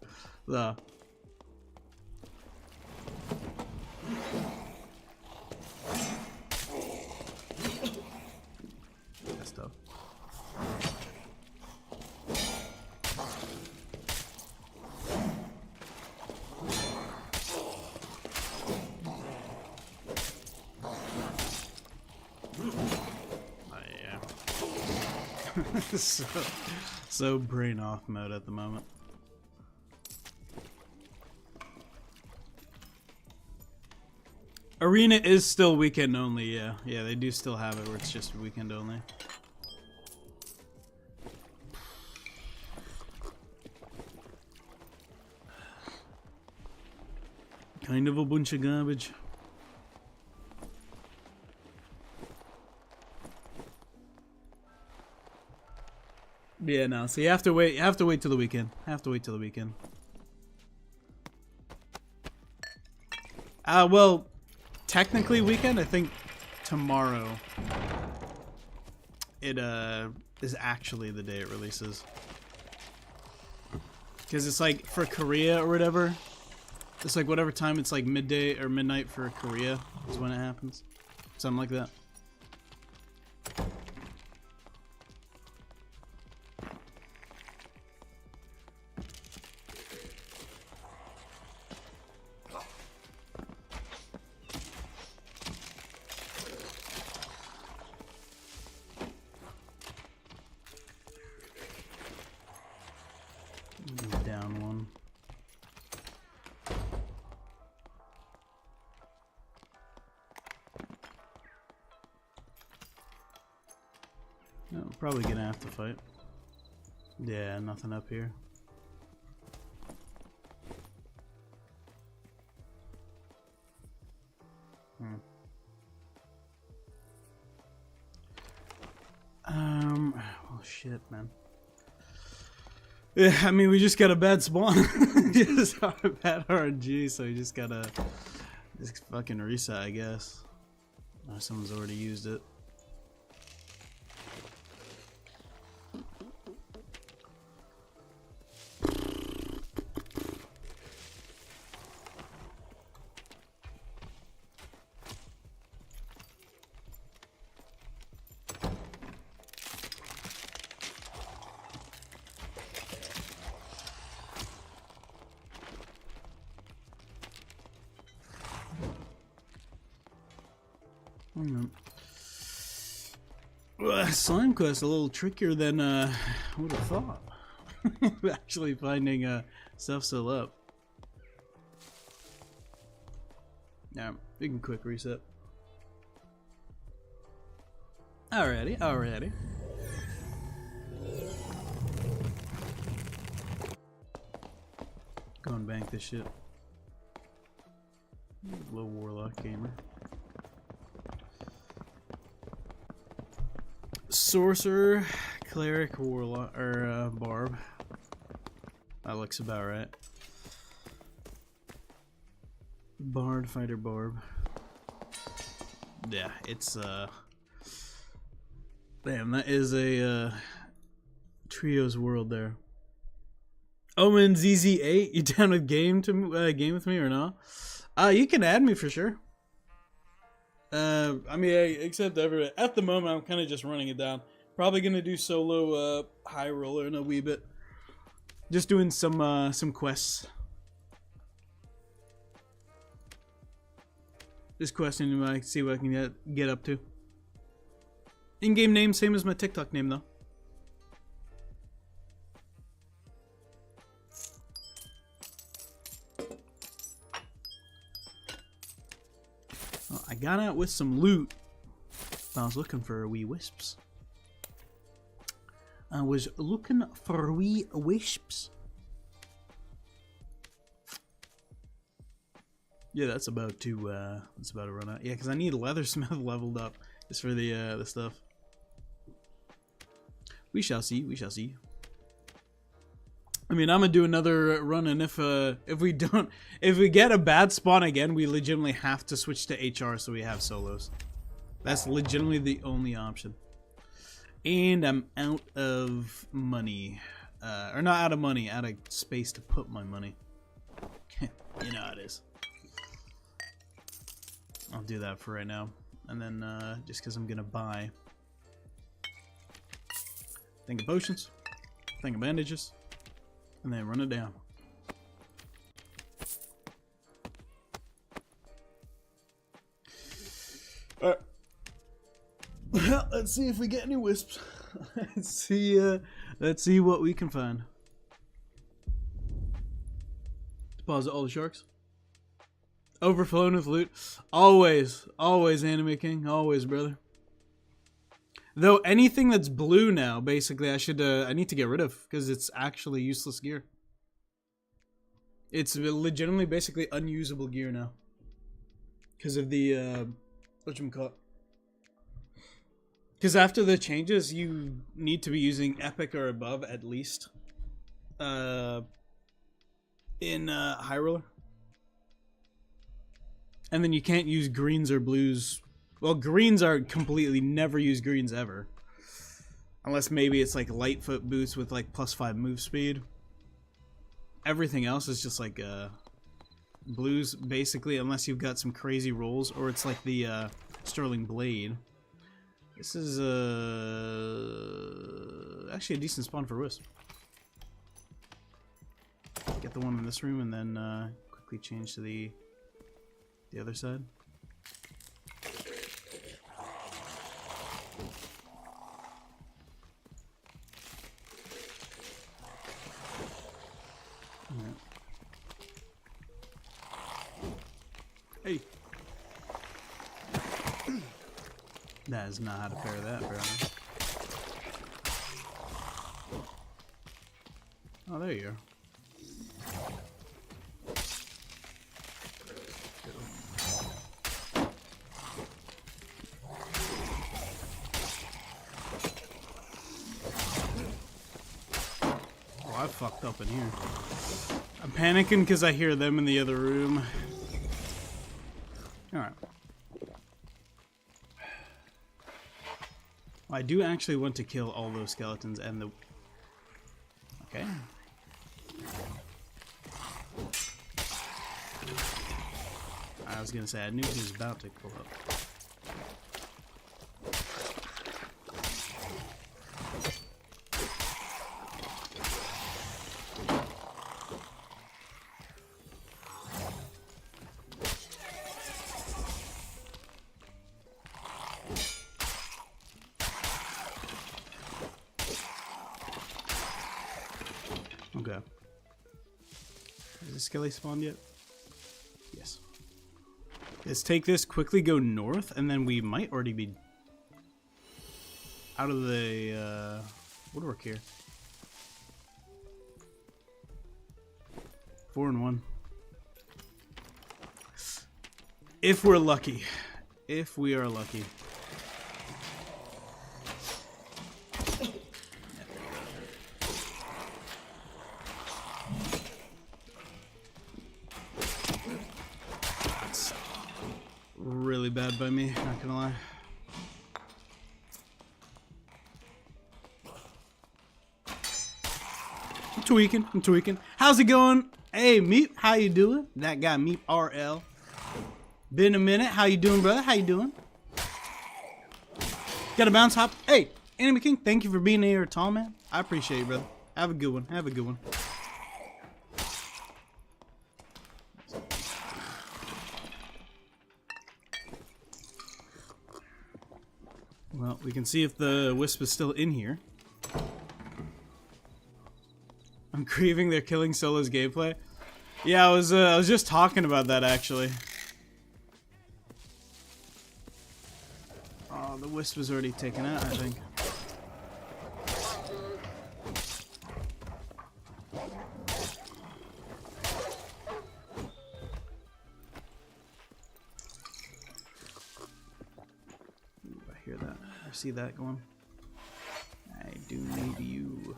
So. That's tough. so brain off mode at the moment. Arena is still weekend only, yeah. Yeah, they do still have it where it's just weekend only. Kind of a bunch of garbage. Yeah, no. So you have to wait. You have to wait till the weekend. Well, technically weekend. I think tomorrow. It is actually the day it releases. Because it's like for Korea or whatever. It's like whatever time it's like midday or midnight for Korea is when it happens. Something like that. Down one. No, probably gonna have to fight. Yeah, nothing up here. shit, man. Yeah, I mean, we just got a bad spawn. Just a bad RNG, so we just gotta just fucking reset, I guess. Oh, someone's already used it. Slime quest a little trickier than I would have thought. Actually finding stuff still up. Yeah, we can quick reset. Alrighty, alrighty. Go and bank this shit. Low warlock gamer. Sorcerer, cleric, warlock, or barb. That looks about right. Bard, fighter, barb. Yeah, it's damn, that is a trios world there. Omen ZZ8, you down with game with me or not? You can add me for sure. I mean, I accept everyone. At the moment, I'm kind of just running it down. Probably gonna do solo high roller in a wee bit. Just doing some quests. Just questing, see what I can get up to. In-game name, same as my TikTok name though. Well, I got out with some loot. I was looking for wee wisps. I was looking for wee wisps. Yeah, that's about to run out. Yeah, because I need Leathersmith leveled up just for the stuff. We shall see. We shall see. I mean, I'm gonna do another run, and if we get a bad spawn again, we legitimately have to switch to HR so we have solos. That's legitimately the only option. And I'm out of money, or not out of money, out of space to put my money. You know how it is. I'll do that for right now, and then just because I'm gonna buy thing of potions, thing of bandages, and then run it down. Alright. Well, let's see if we get any wisps. Let's see what we can find. Deposit all the sharks. Overflowing with loot. Always, always, Anime King. Always, brother. Though anything that's blue now, basically, I need to get rid of because it's actually useless gear. It's legitimately, basically, unusable gear now because of the whatchamacallit. Because after the changes, you need to be using epic or above at least in high roller, and then you can't use greens or blues. Well, greens are completely never use greens ever. Unless maybe it's like Lightfoot boots with like +5 move speed. Everything else is just like blues basically, unless you've got some crazy rolls, or it's like the Sterling Blade. This is actually a decent spawn for Wisp. Get the one in this room and then quickly change to the other side. Hey. That is not how to pair that, bro. Oh, there you go. I fucked up in here. I'm panicking because I hear them in the other room. Alright. Well, I do actually want to kill all those skeletons and the... Okay. I was gonna say, I knew he was about to pull up. Okay. Has the skelly spawned yet? Yes. Let's take this, quickly go north, and then we might already be out of the woodwork here. 4 and 1. If we're lucky. If we are lucky. Really bad by me, not gonna lie. I'm tweaking. How's it going? Hey, Meep, how you doing? That guy, Meep RL. Been a minute. How you doing, brother? How you doing? Got a bounce hop. Hey, Enemy King, thank you for being here, tall man. I appreciate you, brother. Have a good one. Have a good one. Well, we can see if the Wisp is still in here. I'm grieving they're killing Solo's gameplay. Yeah, I was just talking about that actually. Oh, the Wisp was already taken out, I think. See that going? I do need you.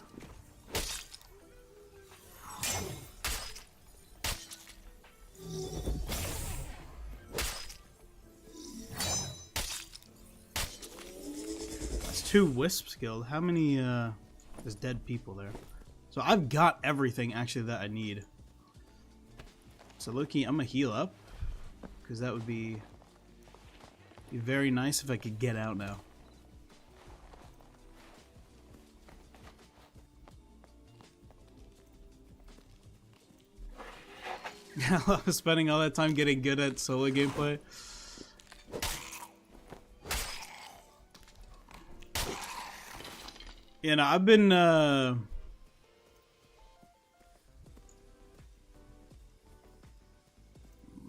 That's 2 wisps killed. How many there's dead people there? So I've got everything actually that I need. So Loki, I'm gonna heal up because that would be very nice if I could get out now. I was spending all that time getting good at solo gameplay. You know, I've been oh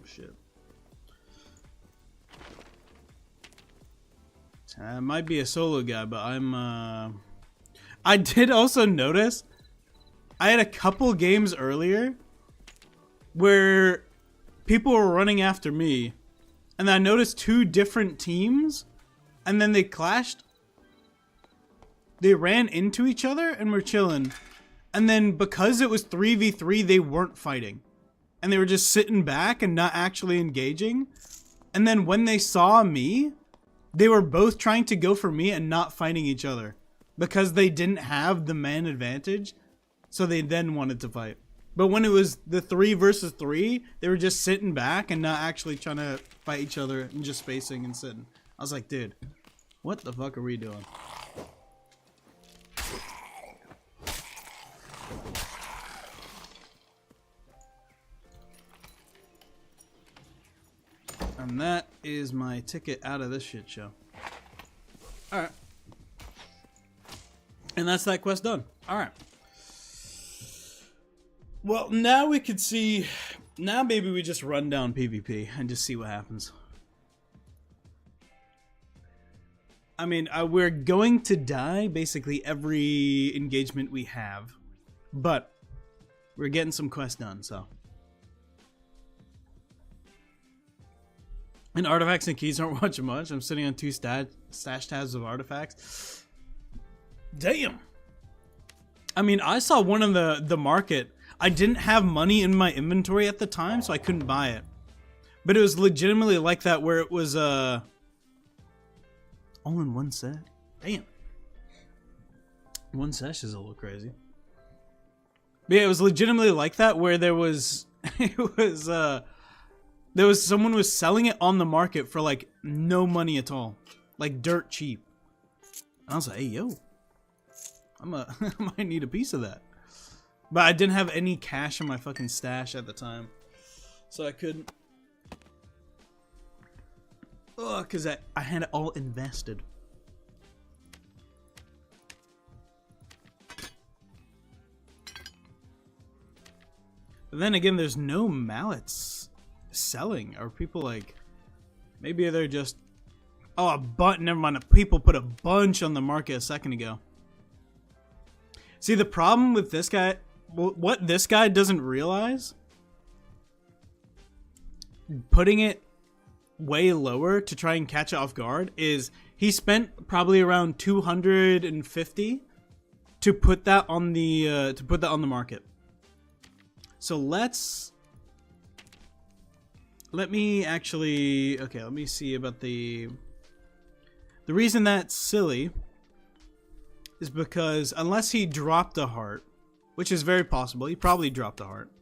shit. I might be a solo guy, but I'm I did also notice I had a couple games earlier where people were running after me, and I noticed 2 different teams, and then they clashed. They ran into each other and were chilling, and then because it was 3v3, they weren't fighting, and they were just sitting back and not actually engaging. And then when they saw me, they were both trying to go for me and not fighting each other because they didn't have the man advantage, so they then wanted to fight. But when it was the 3 versus 3, they were just sitting back and not actually trying to fight each other and just spacing and sitting. I was like, dude, what the fuck are we doing? And that is my ticket out of this shit show. Alright. And that's that quest done. Alright. Well, now we could see... Now maybe we just run down PvP and just see what happens. I mean, we're going to die basically every engagement we have. But we're getting some quests done, so... And artifacts and keys aren't watching much. I'm sitting on 2 stash tabs of artifacts. Damn! I mean, I saw one in the market. I didn't have money in my inventory at the time, so I couldn't buy it. But it was legitimately like that, where it was all in one set. Damn. One sesh is a little crazy. But yeah, it was legitimately like that, where there was there was someone was selling it on the market for like no money at all, like dirt cheap. And I was like, hey yo, I might need a piece of that. But I didn't have any cash in my fucking stash at the time, so I couldn't. Ugh, because I had it all invested. But then again, there's no mallets selling. Are people like, maybe they're just, oh, a bunch, never mind. People put a bunch on the market a second ago. See, the problem with this guy, what this guy doesn't realize, putting it way lower to try and catch it off guard, is he spent probably around 250 to put that on the market. So let me actually, okay, let me see about the reason that's silly is because unless he dropped a heart, which is very possible, he probably dropped a heart.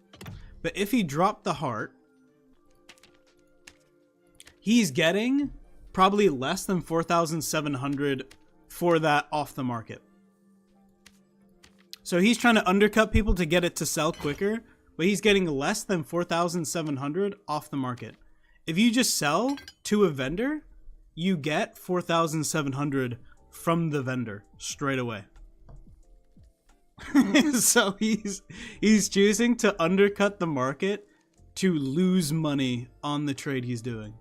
But if he dropped the heart, he's getting probably less than 4,700 for that off the market. So he's trying to undercut people to get it to sell quicker, but he's getting less than 4,700 off the market. If you just sell to a vendor, you get 4,700 from the vendor straight away. So he's choosing to undercut the market to lose money on the trade he's doing.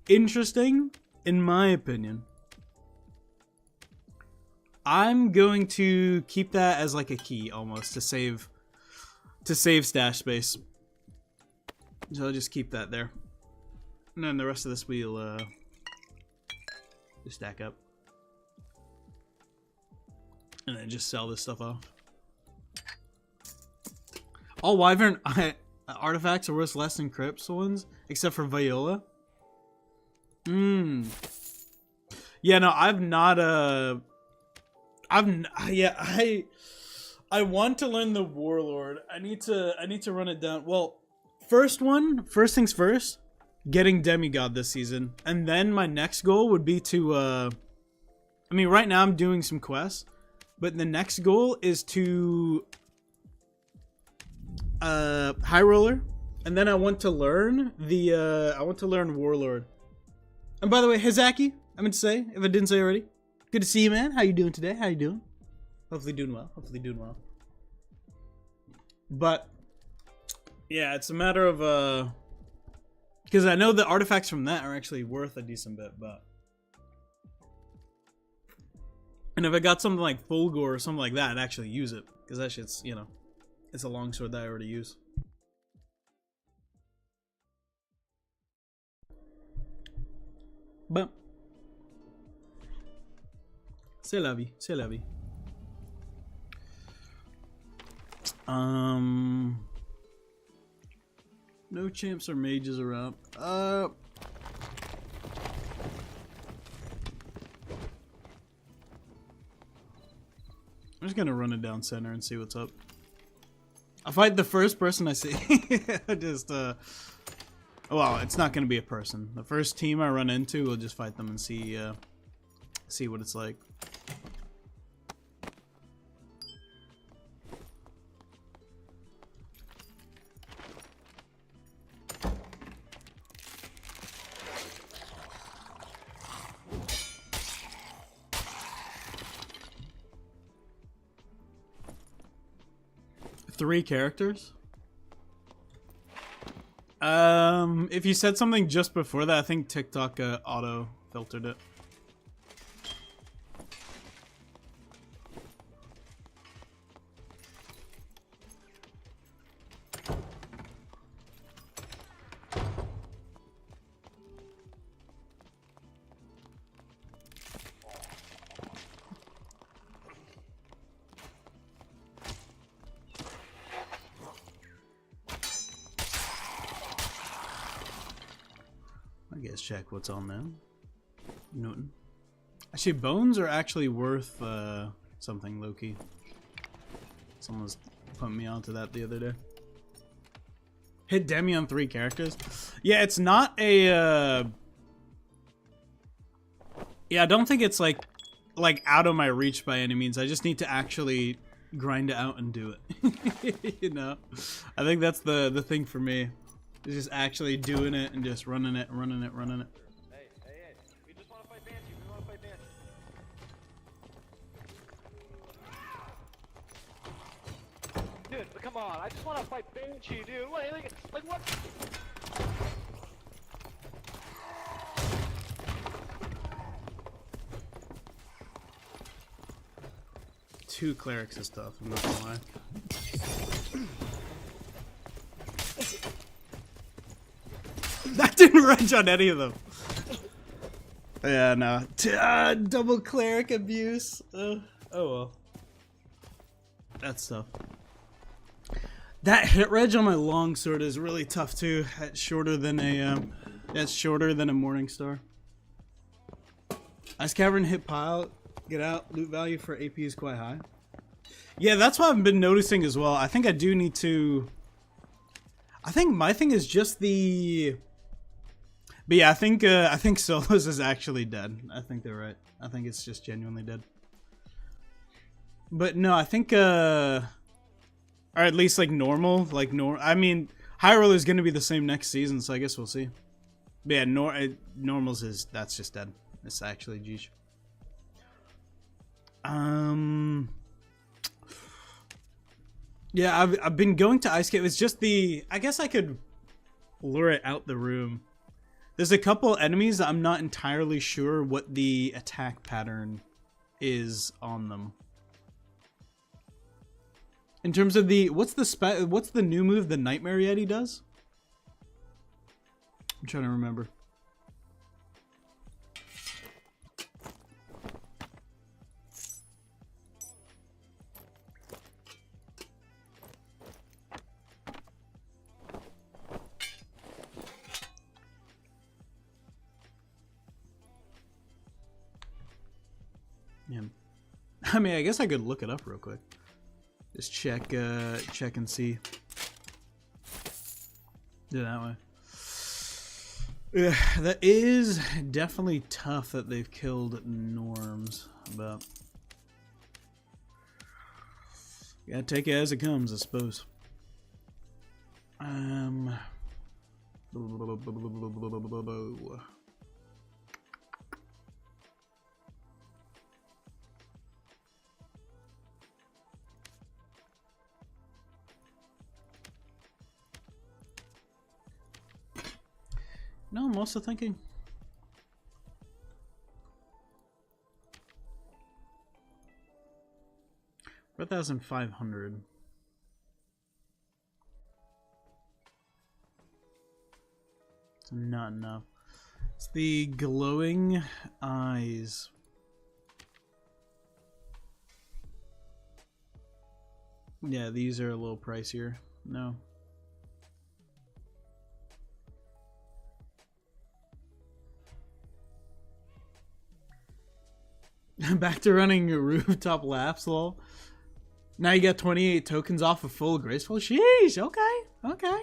Interesting, in my opinion. I'm going to keep that as like a key almost to save stash space. So I'll just keep that there. And then the rest of this we'll just stack up. And then just sell this stuff off. All Wyvern artifacts are worth less than Crypts ones, except for Viola. Yeah, no, I've not I want to learn the Warlord. I need to run it down. Well, first things first, getting Demigod this season. And then my next goal would be to I mean, right now I'm doing some quests, but the next goal is to High Roller, and then I want to learn Warlord. And by the way, Hizaki, I meant to say, if I didn't say already, good to see you, man. How you doing today? How you doing? Hopefully doing well. Hopefully doing well. But yeah, it's a matter of because I know the artifacts from that are actually worth a decent bit, but and if I got something like Fulgor or something like that, I'd actually use it, because that shit's, you know, it's a longsword that I already use. But c'est la vie, c'est la vie. No champs or mages around. I'm just gonna run it down center and see what's up. I'll fight the first person I see. Just well, it's not gonna be a person. The first team I run into, we'll just fight them and see what it's like. Three characters? If you said something just before that, I think TikTok auto filtered it. guys check what's on them. Nothing. Actually, bones are actually worth something, low-key. Someone was putting me onto that the other day. Hit Demi on 3 characters. Yeah, it's not a... Yeah, I don't think it's like out of my reach by any means. I just need to actually grind it out and do it. You know? I think that's the thing for me. Is just actually doing it and just running it. Hey. We just want to fight Banshee. We want to fight Banshee. Dude, come on. I just want to fight Banshee, dude. Like what? Two clerics is tough, I'm not gonna lie. That didn't wrench on any of them. Yeah, no. Double cleric abuse. Oh well. That's tough. That hit reg on my longsword is really tough too. That's shorter than a morning star. Ice cavern hit pile. Get out. Loot value for AP is quite high. Yeah, that's what I've been noticing as well. I think I do need to... I think my thing is just the... But yeah, I think Solos is actually dead. I think they're right. I think it's just genuinely dead. But no, I think... Or at least like normal. I mean, High Roller is going to be the same next season, so I guess we'll see. But yeah, Normals is... That's just dead. It's actually Geesh. Yeah, I've been going to Ice Cave. It's just the... I guess I could lure it out the room. There's a couple enemies that I'm not entirely sure what the attack pattern is on them. In terms of the... What's the new move the Nightmare Yeti does? I'm trying to remember. Yeah. I mean, I guess I could look it up real quick. Just check and see. Do it that way. Yeah, that is definitely tough that they've killed Norms, but gotta take it as it comes, I suppose. No, I'm also thinking. We're 1,500. It's not enough. It's the glowing eyes. Yeah, these are a little pricier. No. Back to running rooftop laps, lol. Now you got 28 tokens off of full graceful. Sheesh, okay, okay.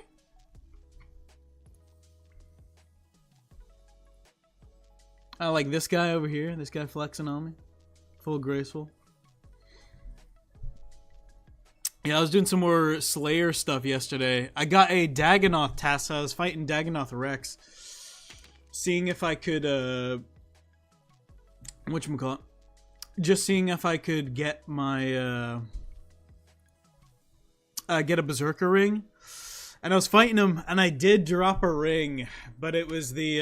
I like this guy over here, this guy flexing on me. Full graceful. Yeah, I was doing some more Slayer stuff yesterday. I got a Dagonoth task, so I was fighting Dagonoth Rex. Seeing if I could, whatchamacallit? Just seeing if I could get my, get a Berserker ring. And I was fighting him, and I did drop a ring, but it was the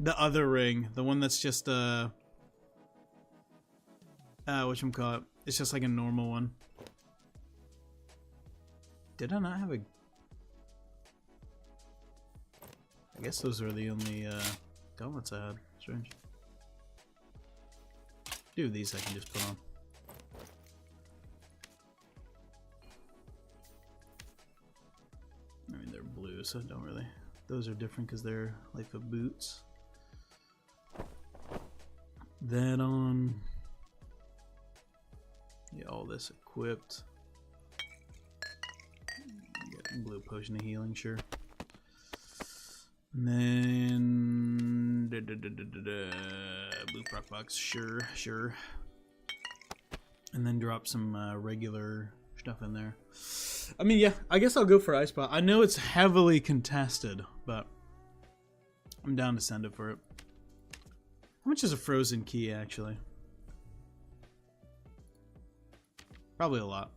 other ring. The one that's just, whatchamacallit? It's just like a normal one. Did I not have a... I guess those are the only, gauntlets I had. Strange. Dude, these I can just put on. I mean, they're blue, so it don't really those are different because they're like the boots. That on. Yeah, all this equipped. Get blue potion of healing, sure. And then blue proc box, sure. And then drop some regular stuff in there. I mean, yeah, I guess I'll go for Ice Pot. I know it's heavily contested, but I'm down to send it for it. How much is a frozen key, actually? Probably a lot.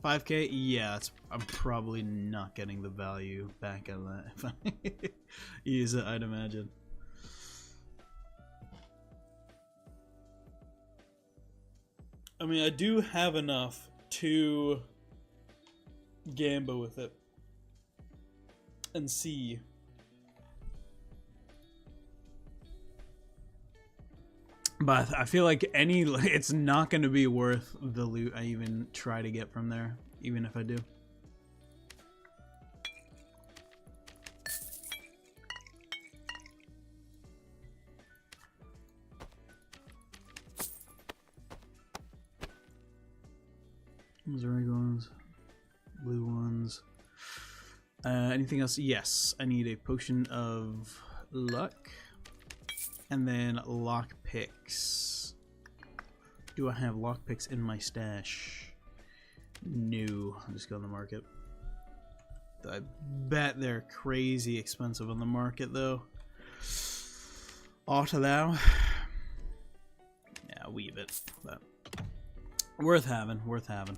5K? Yeah, I'm probably not getting the value back out of that if I use it, I'd imagine. I mean, I do have enough to gamble with it and see. But I feel like it's not going to be worth the loot I even try to get from there, even if I do. Those are regular ones, blue ones. Anything else? Yes, I need a potion of luck. And then lockpicks. Do I have lockpicks in my stash? No. I'll just go on the market. I bet they're crazy expensive on the market, though. Ought thou? Yeah, weave it. But worth having. Worth having.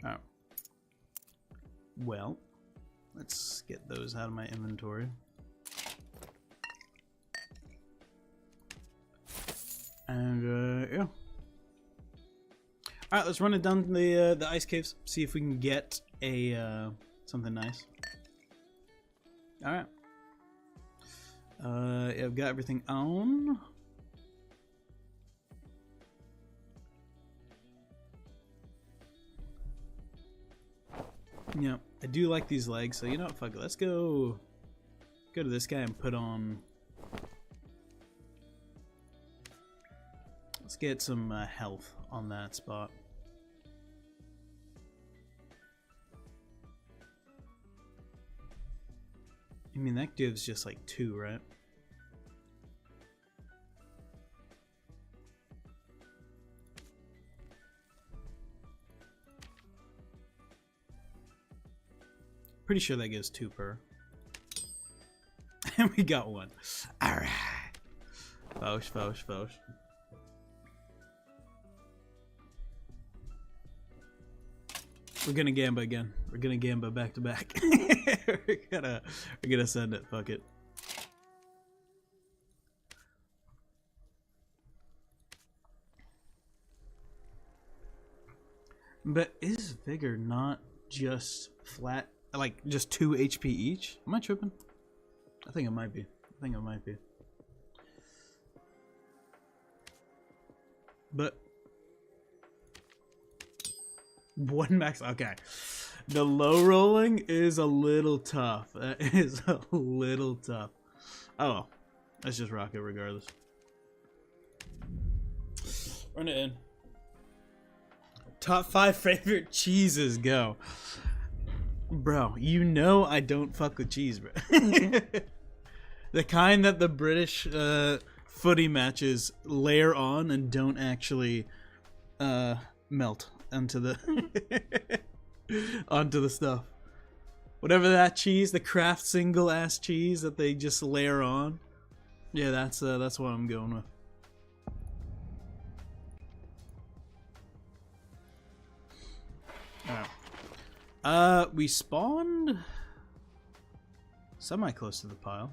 Alright. Well, let's get those out of my inventory. And yeah. All right, let's run it down the ice caves. See if we can get a something nice. All right. Yeah, I've got everything on. Yeah, I do like these legs. So you know what? Fuck it. Let's go to this guy and put on. Let's get some health on that spot. I mean, that gives just like 2, right? Pretty sure that gives 2 per. And we got 1. Alright. Fosh. We're gonna Gamba again. We're gonna Gamba back to back. we're gonna send it. Fuck it. But is Vigor not just flat, like just 2 HP each? Am I tripping? I think it might be. But 1 max. Okay. The low rolling is a little tough. That is a little tough. Oh, let's just rock it regardless. Run it in. Top 5 favorite cheeses, go. Bro, you know I don't fuck with cheese, bro. The kind that the British footy matches layer on and don't actually melt onto the onto the stuff. Whatever that cheese, the Kraft single ass cheese that they just layer on. Yeah, that's what I'm going with. Alright. We spawned semi close to the pile.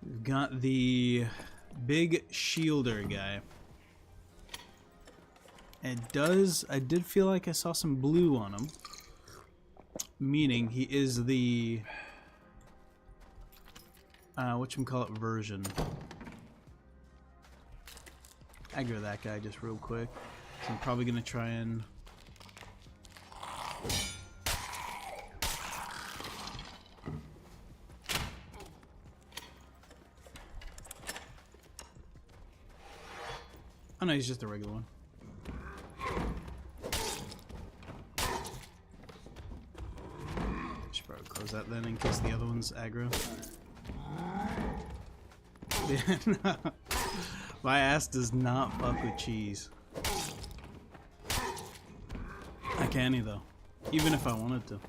We've got the big shielder guy. I did feel like I saw some blue on him. Meaning he is the whatchamacallit version. Aggro that guy just real quick. So I'm probably gonna try and oh no, he's just a regular one. Should probably close that then in case the other one's aggro. Yeah, no. My ass does not fuck with cheese. I can't though, even if I wanted to.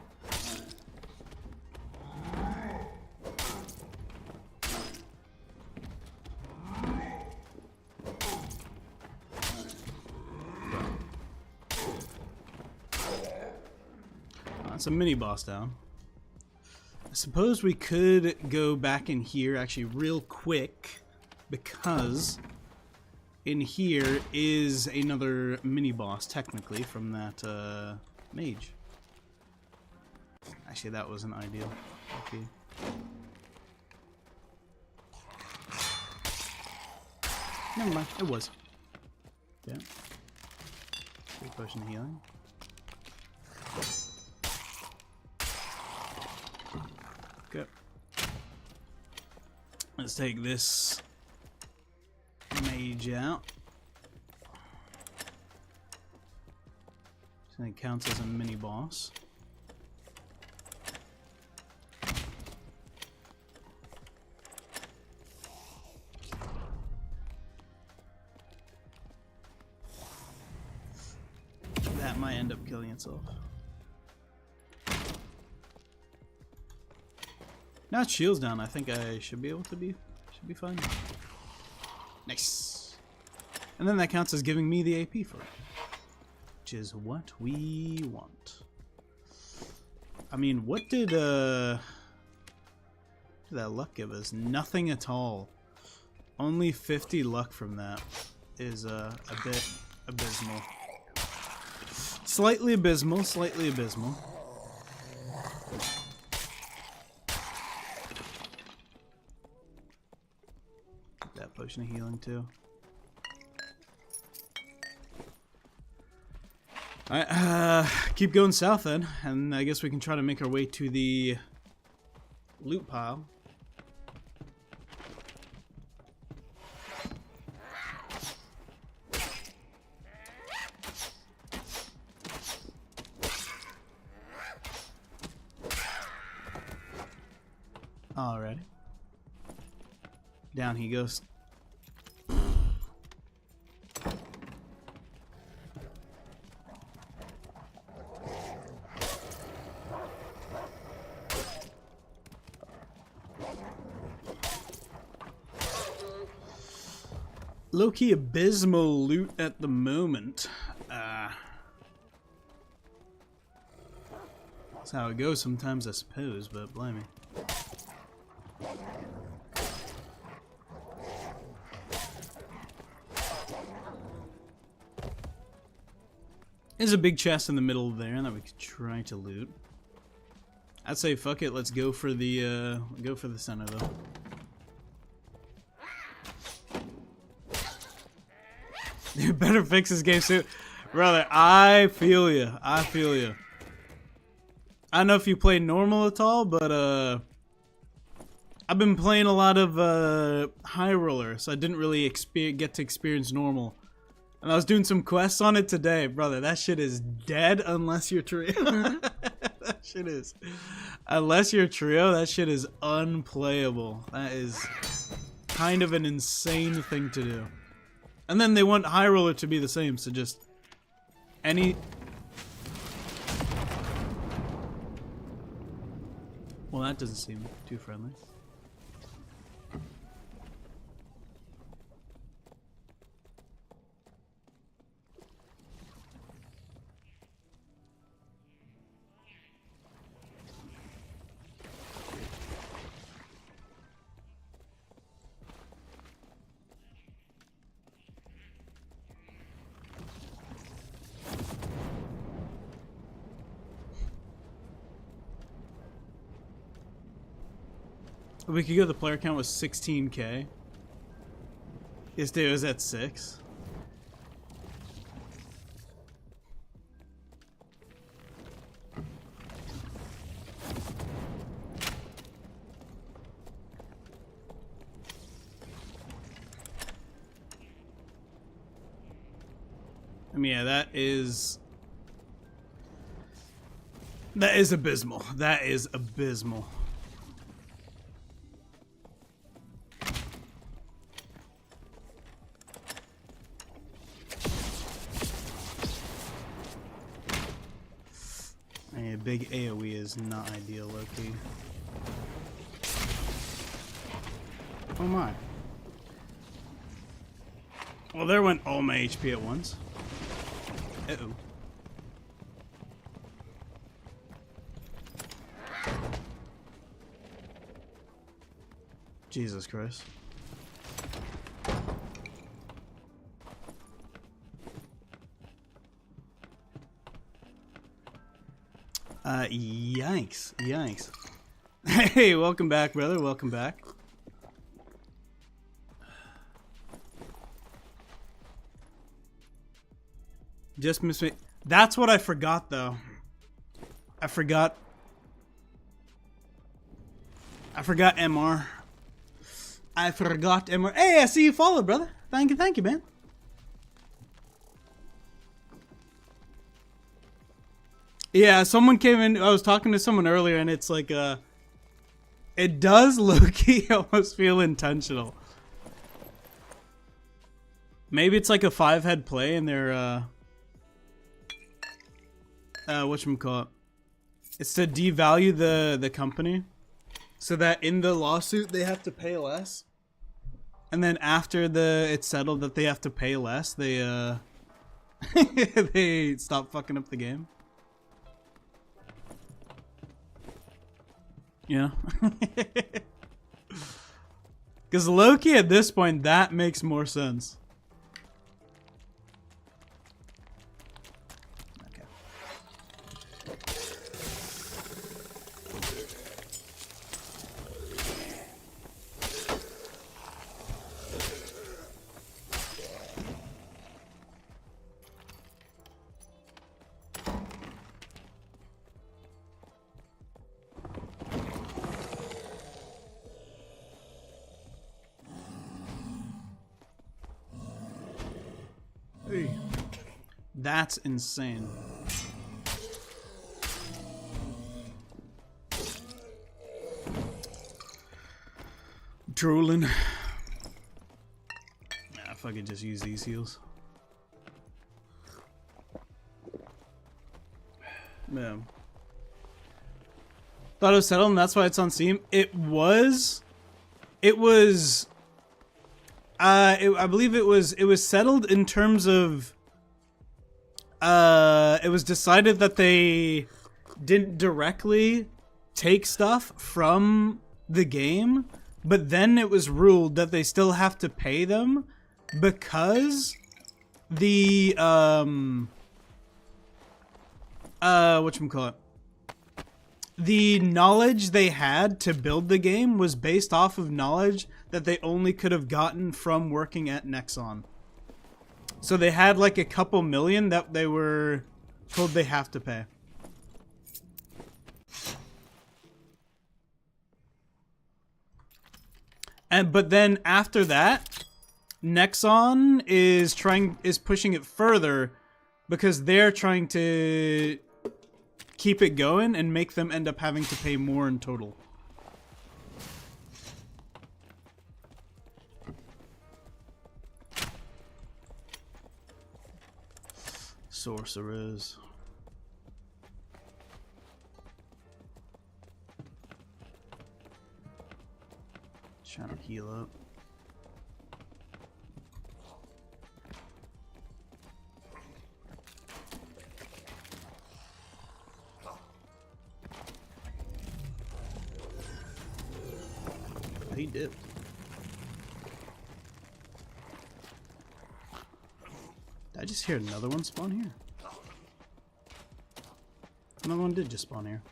That's a mini boss down. I suppose we could go back in here actually real quick, because in here is another mini boss technically from that mage. Actually, that wasn't ideal. Okay. Never mind, it was. Yeah. 3 potion of healing. Okay. Let's take this mage out. So it counts as a mini boss. That might end up killing itself. Now its shield's down, I think I should be able to be fine. Nice. And then that counts as giving me the AP for it, which is what we want. I mean, what did that luck give us? Nothing at all. Only 50 luck from that is a bit abysmal. Slightly abysmal, slightly abysmal. That potion of healing too. Alright, keep going south then, and I guess we can try to make our way to the loot pile. Alrighty. Down he goes. Low-key abysmal loot at the moment. That's how it goes sometimes, I suppose, but blimey. There's a big chest in the middle there that we could try to loot. I'd say fuck it, let's go for the center though. You better fix this game soon. Brother, I feel you. I feel you. I don't know if you play normal at all, but I've been playing a lot of High Roller, so I didn't really get to experience normal. And I was doing some quests on it today. Brother, that shit is dead unless you're trio. That shit is. Unless you're trio, that shit is unplayable. That is kind of an insane thing to do. And then they want High Roller to be the same, so just any... Well, that doesn't seem too friendly. A week ago, the player count was 16K. Yesterday it was at 6. I mean, yeah, that is abysmal. That is abysmal. A big AoE is not ideal, low-key. Oh my. Well, there went all my HP at once. Uh-oh. Jesus Christ. Yikes. Yikes. Hey, welcome back, brother. Welcome back. Just missed me. That's what I forgot, though. I forgot MR. I forgot MR. Hey, I see you followed, brother. Thank you, man. Yeah, someone came in. I was talking to someone earlier, and it's like, it does low-key almost feel intentional. Maybe it's like a 5-head play, and they're, whatchamacallit? It's to devalue the company, so that in the lawsuit they have to pay less, and then after it's settled that they have to pay less, they they stop fucking up the game. Yeah. Because low-key at this point, that makes more sense. Okay. Hey. That's insane. Drooling. Nah, fucking just use these heals. Yeah. Thought it was settled and that's why it's on Steam. I believe it was settled in terms of it was decided that they didn't directly take stuff from the game, but then it was ruled that they still have to pay them because the whatchamacallit, the knowledge they had to build the game was based off of knowledge that they only could have gotten from working at Nexon. So they had like a couple million that they were told they have to pay. But then after that, Nexon is pushing it further because they're trying to keep it going and make them end up having to pay more in total. Sorcerers. Trying to heal up. He dipped. Did I just hear another one spawn here? Another one did just spawn here.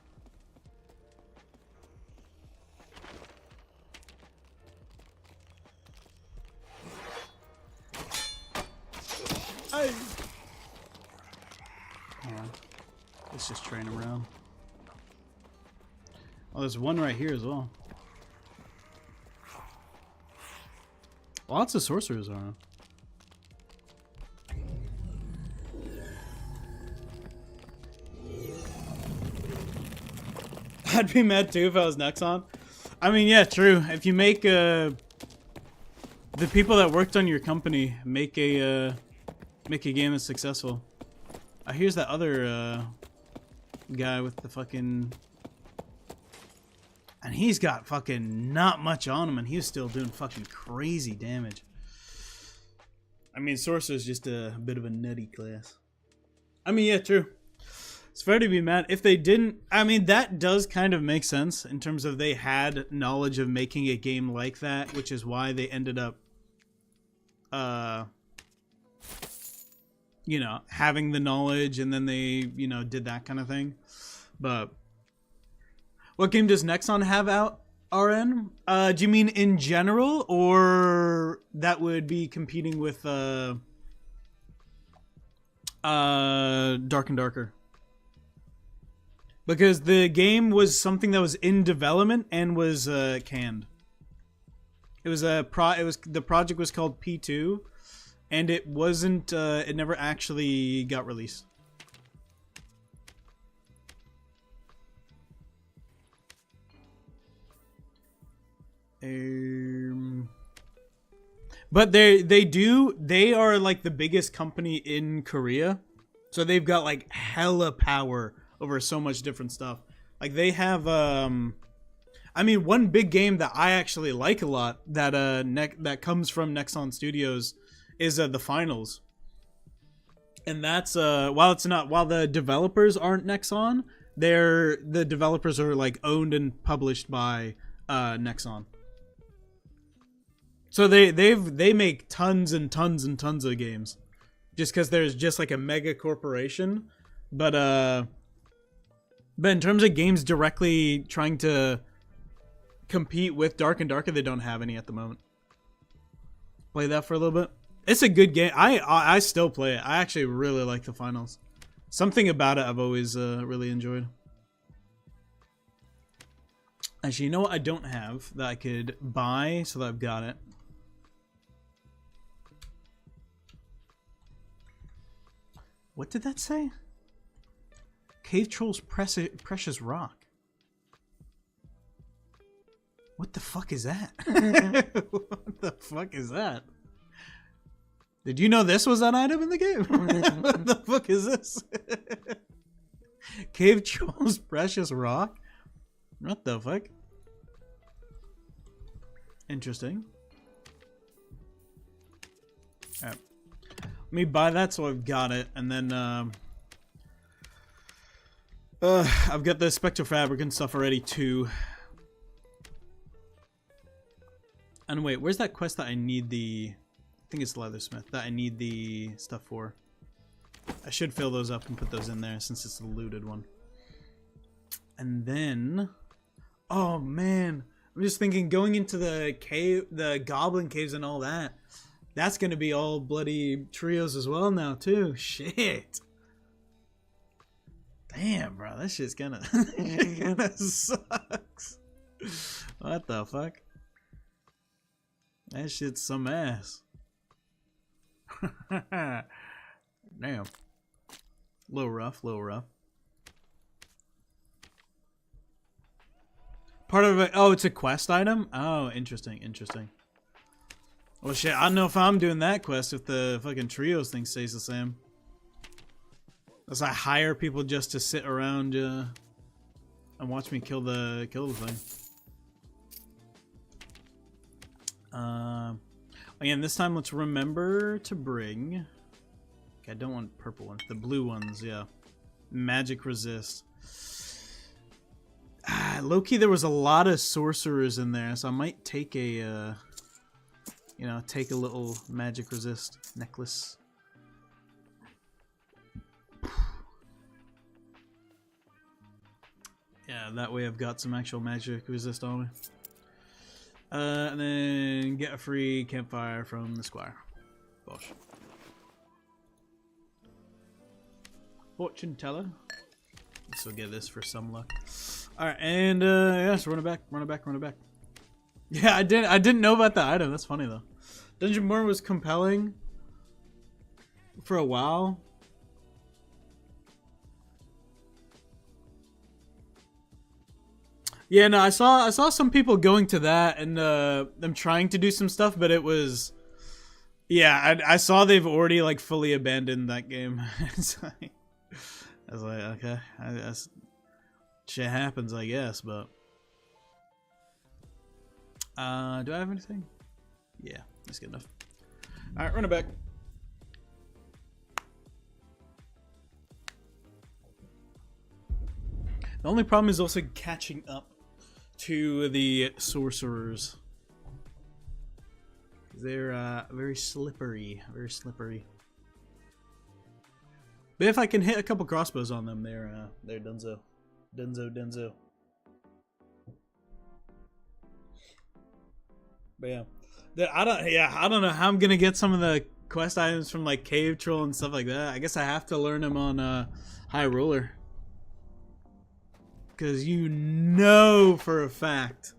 die! Hold on. Let's just train him around. Oh, there's one right here as well. Lots of sorcerers around. I'd be mad too if I was Nexon. I mean, yeah, true. If you make the people that worked on your company make a game that's successful. Here's that other guy with the fucking, and he's got fucking not much on him, and he's still doing fucking crazy damage. I mean, Sorcerer's just a bit of a nutty class. I mean, yeah, true. It's fair to be mad. If they didn't, I mean, that does kind of make sense in terms of they had knowledge of making a game like that, which is why they ended up, you know, having the knowledge, and then they, you know, did that kind of thing. But what game does Nexon have out, RN? Do you mean in general, or that would be competing with Dark and Darker? Because the game was something that was in development and was canned. It was the project was called P2, and it wasn't. It never actually got released. But they are like the biggest company in Korea, so they've got like hella power over so much different stuff. Like they have I mean, one big game that I actually like a lot that that comes from Nexon Studios is the Finals. And that's while the developers aren't Nexon, the developers are like owned and published by Nexon. So they make tons and tons and tons of games just cuz there's just like a mega corporation, but in terms of games directly trying to compete with Dark and Darker, they don't have any at the moment. Play that for a little bit. It's a good game. I still play it. I actually really like the Finals. Something about it I've always really enjoyed. Actually, you know what I don't have that I could buy so that I've got it? What did that say? Cave Troll's Precious Rock. What the fuck is that? What the fuck is that? Did you know this was an item in the game? What the fuck is this? Cave Troll's Precious Rock? What the fuck? Interesting. Alright. Let me buy that so I've got it, and then I've got the Spectre Fabric and stuff already too. And wait, where's that quest that I need the... I think it's Leathersmith that I need the stuff for. I should fill those up and put those in there since it's the looted one. And then... Oh man, I'm just thinking going into the cave, the goblin caves and all that. That's gonna be all bloody trios as well now too. Shit. Damn, bro, that shit's gonna sucks. What the fuck? That shit's some ass. Damn. Little rough, little rough. Part of it. Oh, it's a quest item? Oh, interesting, interesting. Well, shit, I don't know if I'm doing that quest if the fucking trios thing stays the same. Unless I hire people just to sit around and watch me kill the thing. Again, this time let's remember to bring... Okay, I don't want purple ones. The blue ones, yeah. Magic resist. Low-key, there was a lot of sorcerers in there, so I might take a, you know, take a little magic resist necklace. Yeah, that way I've got some actual magic resist on me. And then get a free campfire from the squire. Bosh. Fortune teller. Let's get this for some luck. All right, and yeah, so run it back. Yeah, I didn't know about the item. That's funny though. Dungeon Born was compelling for a while. Yeah, no, I saw some people going to that and them trying to do some stuff, but it was, yeah, I saw they've already like fully abandoned that game. I was like, okay, that's shit happens, I guess, but do I have anything? Yeah, that's good enough. All right, run it back. The only problem is also catching up to the sorcerers. They're very slippery, very slippery. But if I can hit a couple crossbows on them, they're dunzo. Denzo. But yeah, I don't know how I'm gonna get some of the quest items from like Cave Troll and stuff like that. I guess I have to learn them on High Roller. Because you know for a fact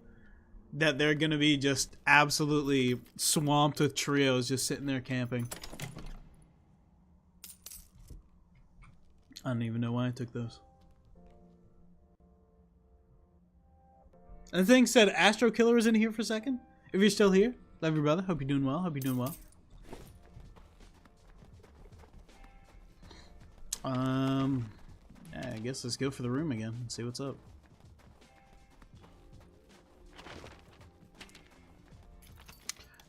that they're going to be just absolutely swamped with trios just sitting there camping. I don't even know why I took those. And the thing said Astro Killer was in here for a second. If you're still here, love you, brother. Hope you're doing well. I guess let's go for the room again and see what's up.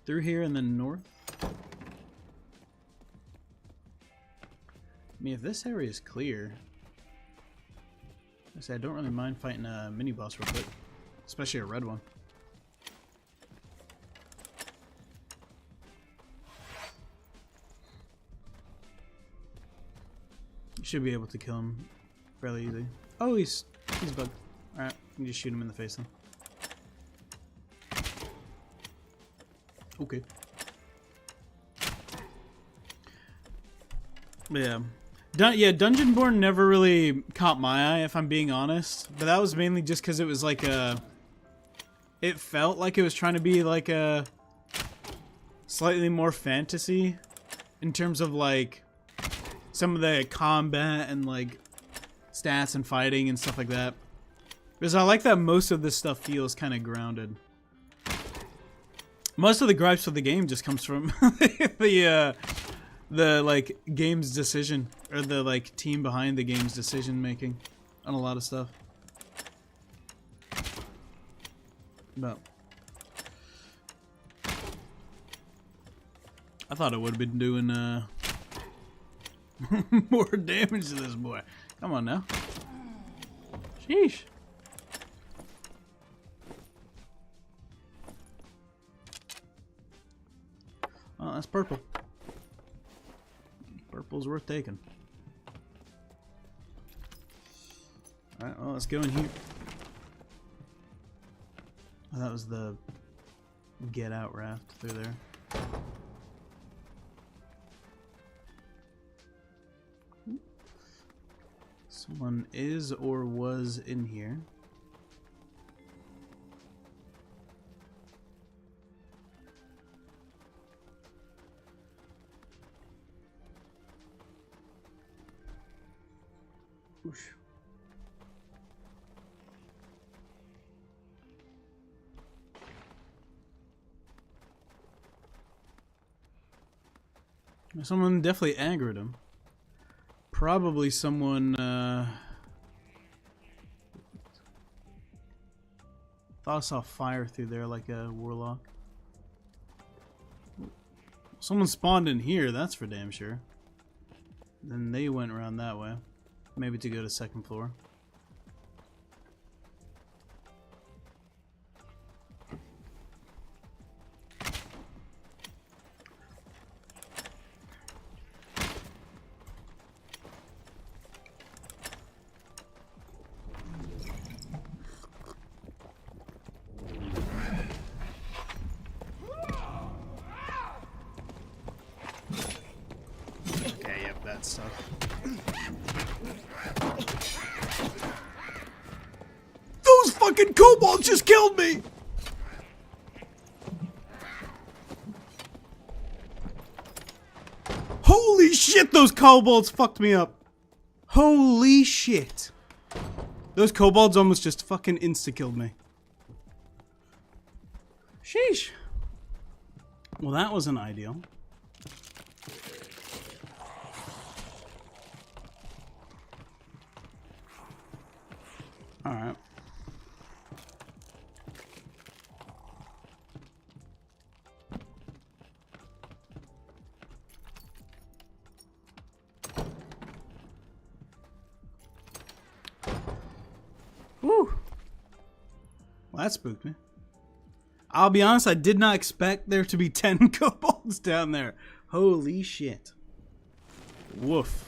Through here and then north. I mean, if this area is clear, I don't really mind fighting a mini boss real quick, especially a red one. You should be able to kill him fairly easy. Oh, he's bugged. Alright, you just shoot him in the face then. Okay. But yeah, Dungeon Born never really caught my eye, if I'm being honest. But that was mainly just because it was like a... It felt like it was trying to be like a... slightly more fantasy in terms of like... some of the combat and like stats and fighting and stuff like that. Because I like that most of this stuff feels kind of grounded. Most of the gripes of the game just comes from the like game's decision, or the like team behind the game's decision making on a lot of stuff. But I thought it would have been doing more damage to this boy. Come on now. Sheesh. Oh, that's purple. Purple's worth taking. Alright, well, let's go in here. Oh, that was the get out raft through there. Someone is or was in here. Oosh. Someone definitely angered him. Probably someone thought I saw fire through there like a warlock. Someone spawned in here, that's for damn sure. Then they went around that way. Maybe to go to second floor. fucking kobolds just killed me! Holy shit, those kobolds fucked me up. Holy shit. Those kobolds almost just fucking insta-killed me. Sheesh. Well, that wasn't ideal. Alright. Woo! Well, that spooked me. I'll be honest, I did not expect there to be 10 kobolds down there. Holy shit. Woof.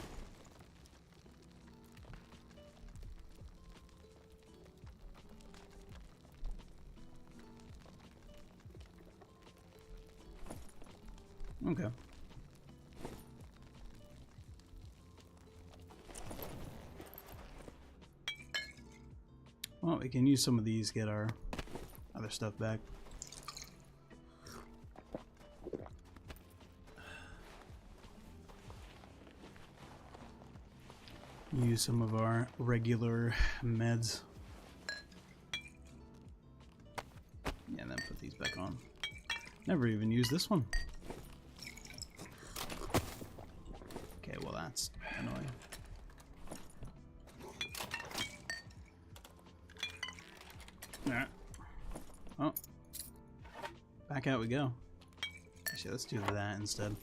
Okay. Well, we can use some of these, get our other stuff back. Use some of our regular meds. Yeah, and then put these back on. Never even used this one. Okay, well that's annoying. Alright. Oh. Back out we go. Actually, let's do that instead.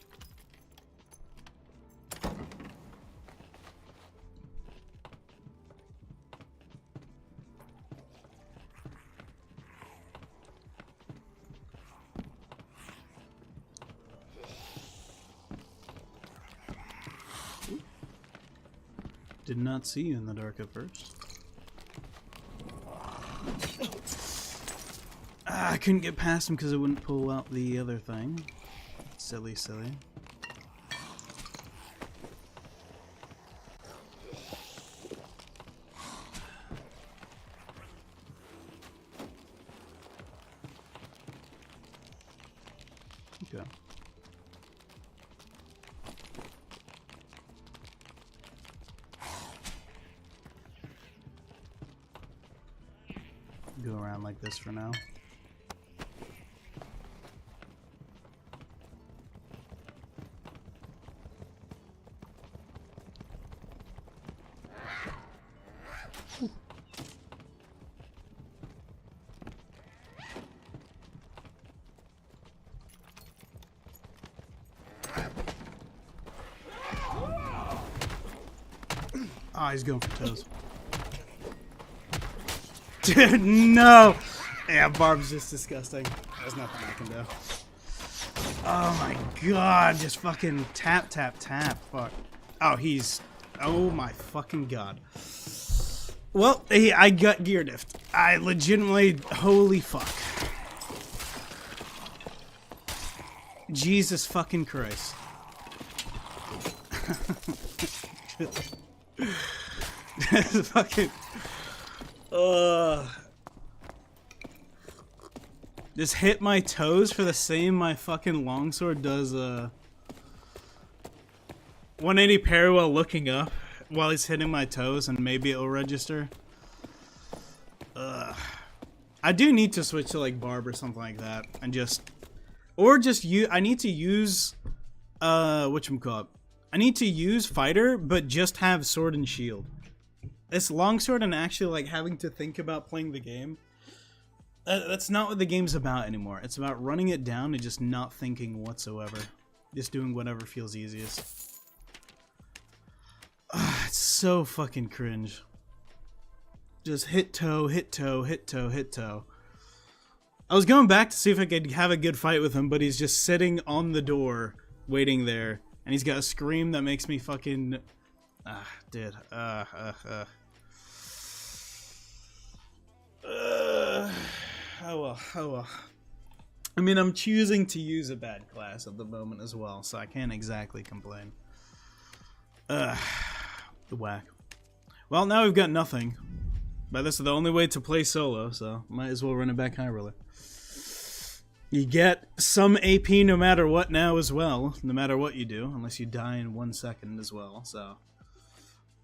Did not see you in the dark at first. I couldn't get past him because it wouldn't pull out the other thing. Silly, silly. Okay. Go around like this for now. Ah, he's going for toes. Dude, no! Yeah, Barb's just disgusting. There's nothing I can do. Oh my god, just fucking tap, tap, tap. Fuck. Oh, he's... Oh my fucking god. Well, I got gear diffed. I legitimately... Holy fuck. Jesus fucking Christ. Fucking... Just hit my toes for the same my fucking longsword does 180 parry while looking up while he's hitting my toes, and maybe it'll register. I do need to switch to like Barb or something like that and just use I need to use whatchamacallit. I need to use fighter but just have sword and shield. This longsword and actually like having to think about playing the game, that's not what the game's about anymore. It's about running it down and just not thinking whatsoever. Just doing whatever feels easiest. It's so fucking cringe. Just hit toe, hit toe, hit toe, hit toe. I was going back to see if I could have a good fight with him, but he's just sitting on the door, waiting there. And he's got a scream that makes me fucking... dude. Oh well, oh well. I mean, I'm choosing to use a bad class at the moment as well, so I can't exactly complain. The whack. Well, now we've got nothing. But this is the only way to play solo, so might as well run it back high roller. You get some AP no matter what now as well, no matter what you do, unless you die in 1 second as well, so...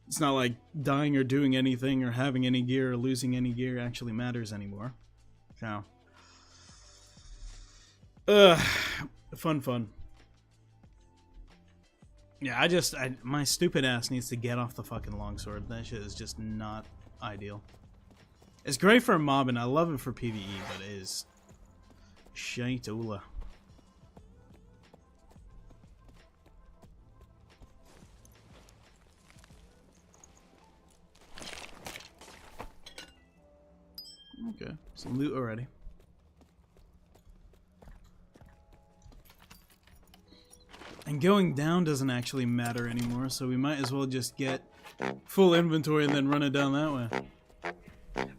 It's not like dying or doing anything or having any gear or losing any gear actually matters anymore. So... fun. Yeah, my stupid ass needs to get off the fucking longsword. That shit is just not ideal. It's great for mobbing. I love it for PvE, but it is shite oola. Okay, some loot already. And going down doesn't actually matter anymore, so we might as well just get full inventory and then run it down that way.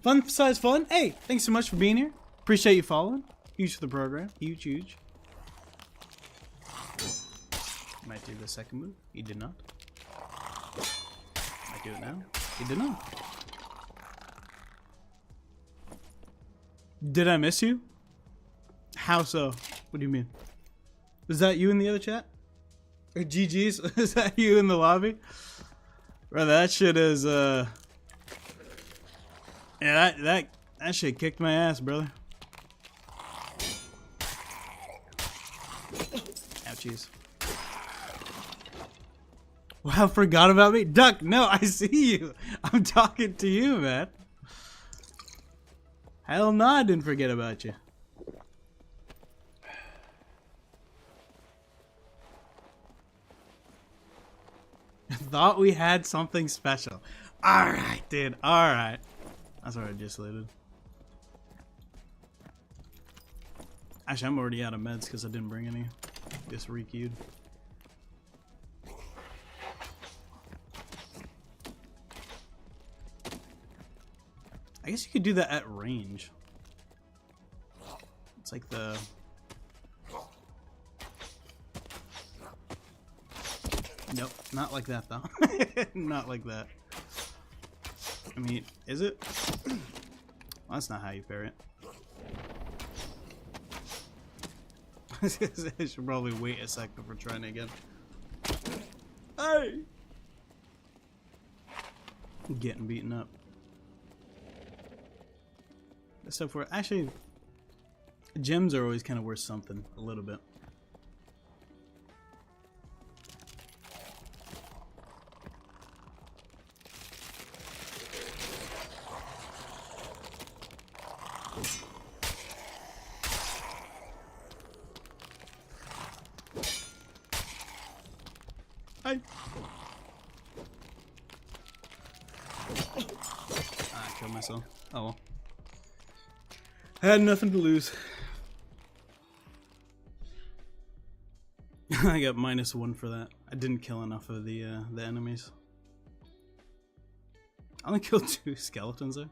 Fun besides fun. Hey, thanks so much for being here. Appreciate you following. Huge for the program. Huge. Might do the second move. He did not. Might do it now. He did not. Did I miss you? How so? What do you mean? Was that you in the other chat? Or GG's? Is that you in the lobby? Bro, that shit is, yeah, that shit kicked my ass, brother. Ouchies. Wow, forgot about me? Duck, no, I see you. I'm talking to you, man. Hell no, I didn't forget about you. Thought we had something special. Alright, dude. Alright. That's what I just looted. Actually, I'm already out of meds because I didn't bring any. Just re-queued. I guess you could do that at range. It's like the... Nope, not like that though. Not like that. I mean, is it? Well, that's not how you pair it. I should probably wait a sec before trying it again. Hey! Getting beaten up. So for actually, gems are always kind of worth something a little bit. Hi. I killed myself. Oh well. I had nothing to lose. I got -1 for that. I didn't kill enough of the enemies. I only killed 2 skeletons there.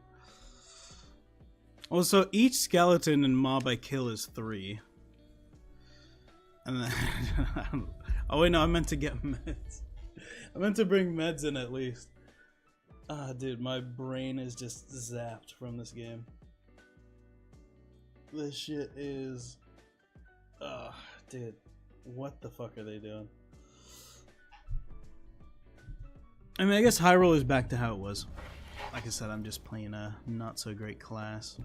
Well, so each skeleton and mob I kill is 3. And then oh wait, no, I meant to get meds. I meant to bring meds in at least. Ah, dude, my brain is just zapped from this game. This shit is... dude, what the fuck are they doing? I mean, I guess Hyrule is back to how it was. Like I said, I'm just playing a not so great class.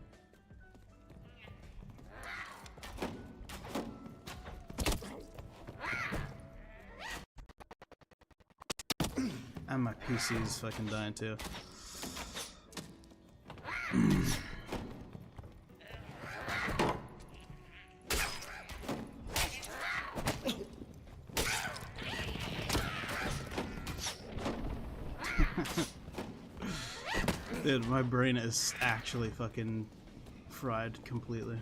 And my PC is fucking dying too. Dude, my brain is actually fucking fried completely.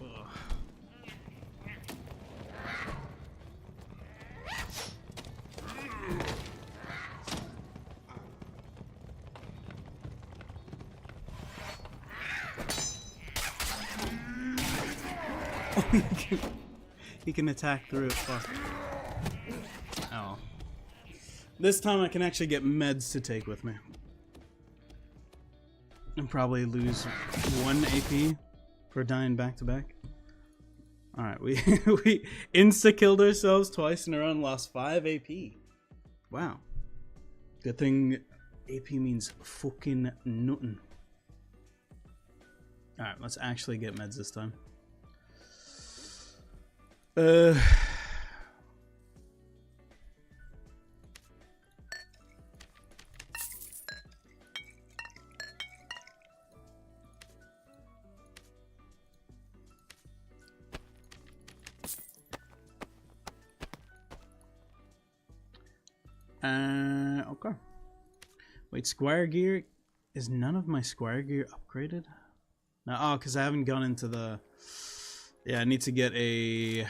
Ugh. He can attack through it. Fuck. Oh. This time I can actually get meds to take with me. And probably lose 1 AP for dying back to back. Alright, we insta-killed ourselves twice in a row and lost 5 AP. Wow. Good thing AP means fucking nothing. Alright, let's actually get meds this time. Okay. Wait, Squire gear? Is none of my Squire gear upgraded? No, oh, because I haven't gone into the... Yeah, I need to get a...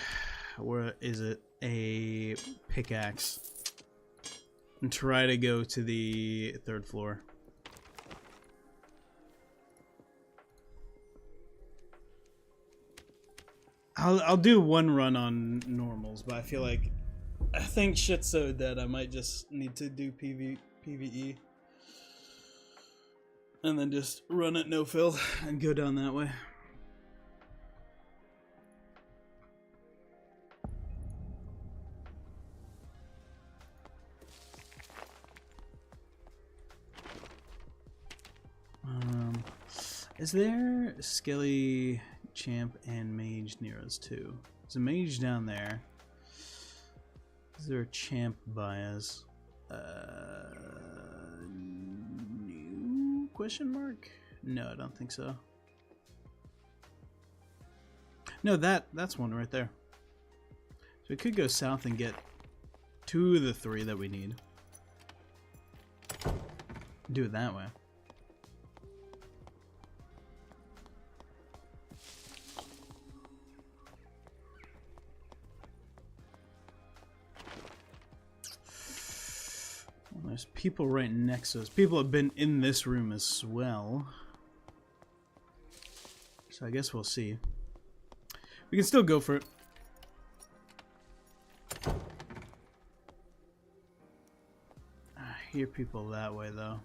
Where is it? A pickaxe. And try to go to the 3rd floor. I'll do one run on normals, but I feel like... I think shit's so dead I might just need to do PvE. And then just run it no fill and go down that way. Is there Skelly, Champ, and Mage near us too? There's a Mage down there. Is there a Champ by us? New question mark? No, I don't think so. No, that's one right there. So we could go south and get 2 of the 3 that we need. Do it that way. There's people right next to us. People have been in this room as well. So I guess we'll see. We can still go for it. I hear people that way though.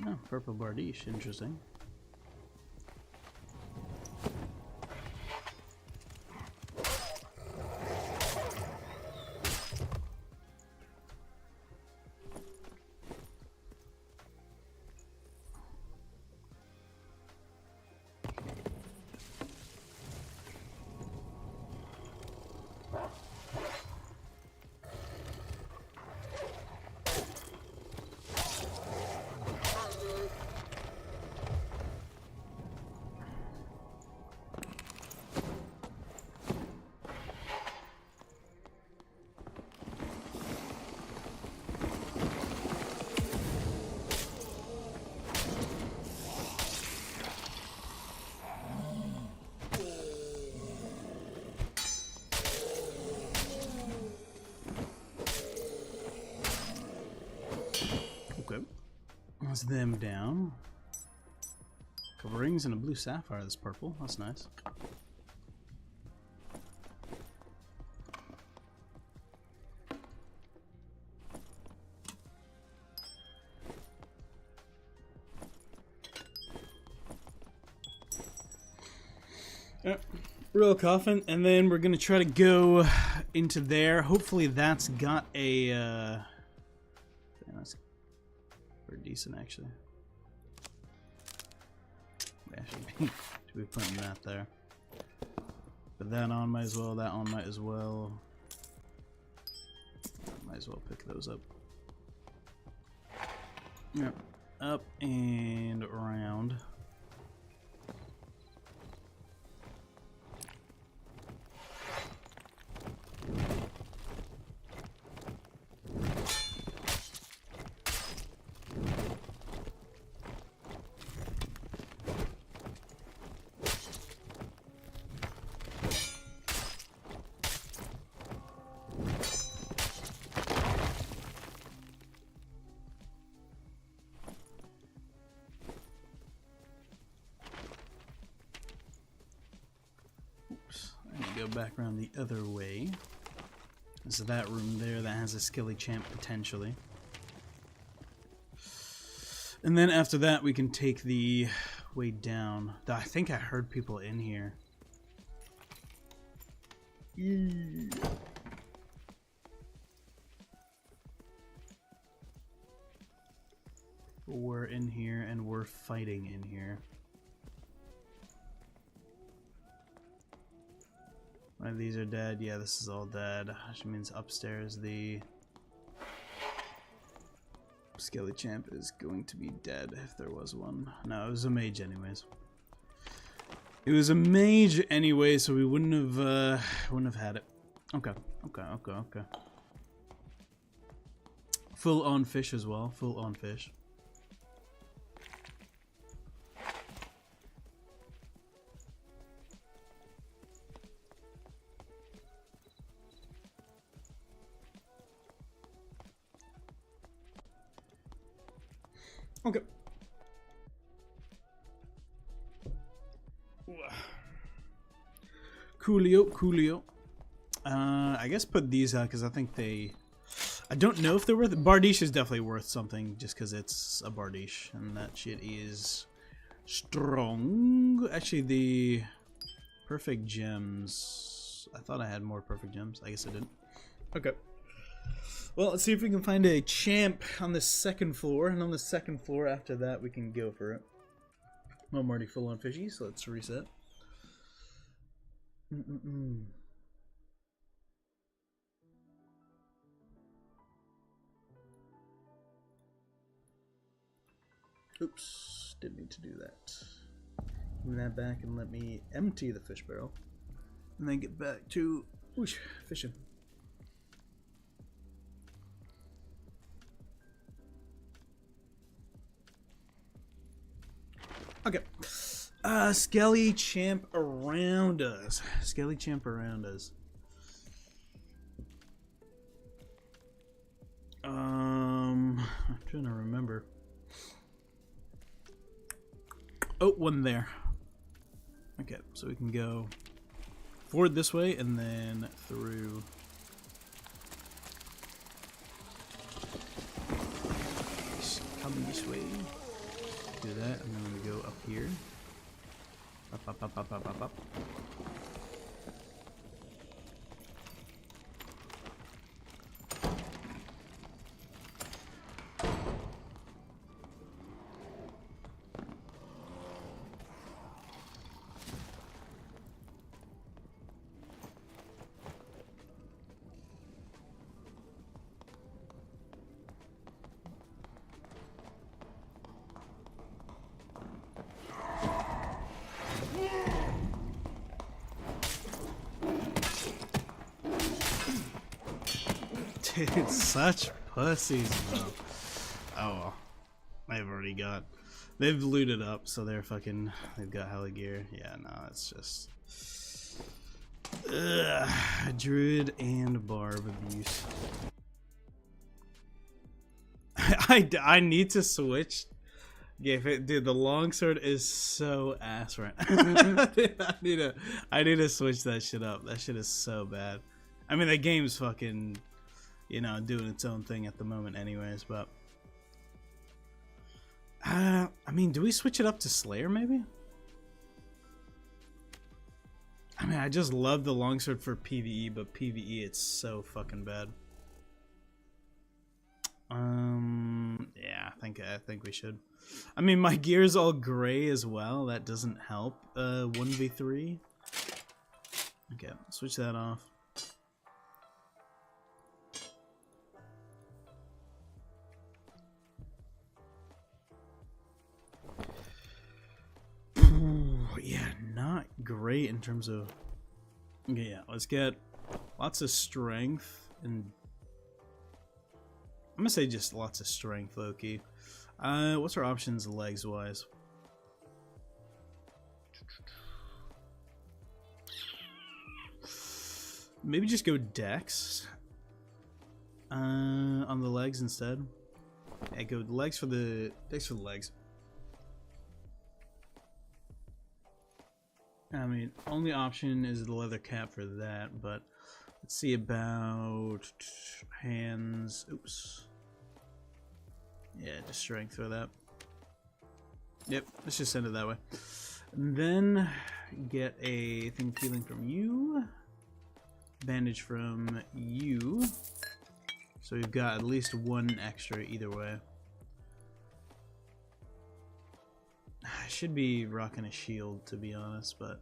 Oh, purple bardiche, interesting. That's them down. Couple rings and a blue sapphire that's purple. That's nice. Real coffin, and then we're gonna try to go into there. Hopefully that's got a that's pretty decent actually. Yeah, should be putting that there. Put that on, might as well, that on might as well. Might as well pick those up. Yep. Up and around. go back around the other way. So that room there that has a Skelly Champ potentially. And then after that we can take the way down. I think I heard people in here. We're in here and we're fighting in here. One of these are dead. Yeah, this is all dead. Which means upstairs the Skelly Champ is going to be dead if there was one. No, it was a mage anyways. It was a mage anyway, so we wouldn't have had it. Okay. Full on fish as well. Full on fish. Okay. Coolio. I guess put these out because I think they... I don't know if they're worth... Bardiche is definitely worth something just because it's a Bardiche. And that shit is strong. Actually, the perfect gems... I thought I had more perfect gems. I guess I didn't. Okay. Well, let's see if we can find a champ on the second floor, and on the second floor after that we can go for it. I'm already full on fishy, so let's reset. Oops, didn't need to do that. Give me that back and let me empty the fish barrel, and then get back to whoosh, fishing. Okay. Skelly Champ around us. Skelly Champ around us. I'm trying to remember. Oh, one there. Okay, so we can go forward this way and then through. Come this way. Do that, and then we go up here. Up. Dude, such pussies, bro. Oh well. They've already got... They've looted up, so they're fucking... They've got hella gear. Yeah, no, it's just... Ugh, Druid and Barb abuse. I need to switch. Yeah, dude, the longsword is so ass right now. I need to switch that shit up. That shit is so bad. I mean, the game's fucking... You know, doing its own thing at the moment anyways, but... I mean, do we switch it up to Slayer, maybe? I mean, I just love the longsword for PvE, but PvE, it's so fucking bad. Yeah, I think we should. I mean, my gear's all gray as well. That doesn't help. 1v3. Okay, switch that off. Yeah, not great in terms of... Okay, yeah, let's get lots of strength and... I'm gonna say just lots of strength, low-key. What's our options legs-wise? Maybe just go dex on the legs instead. Yeah, go legs for the... Dex for the legs. I mean, only option is the leather cap for that, but let's see about hands. Oops. Yeah, just strength for that. Yep, let's just send it that way. And then get a thing of healing from you. Bandage from you. So we've got at least one extra either way. I should be rocking a shield, to be honest, but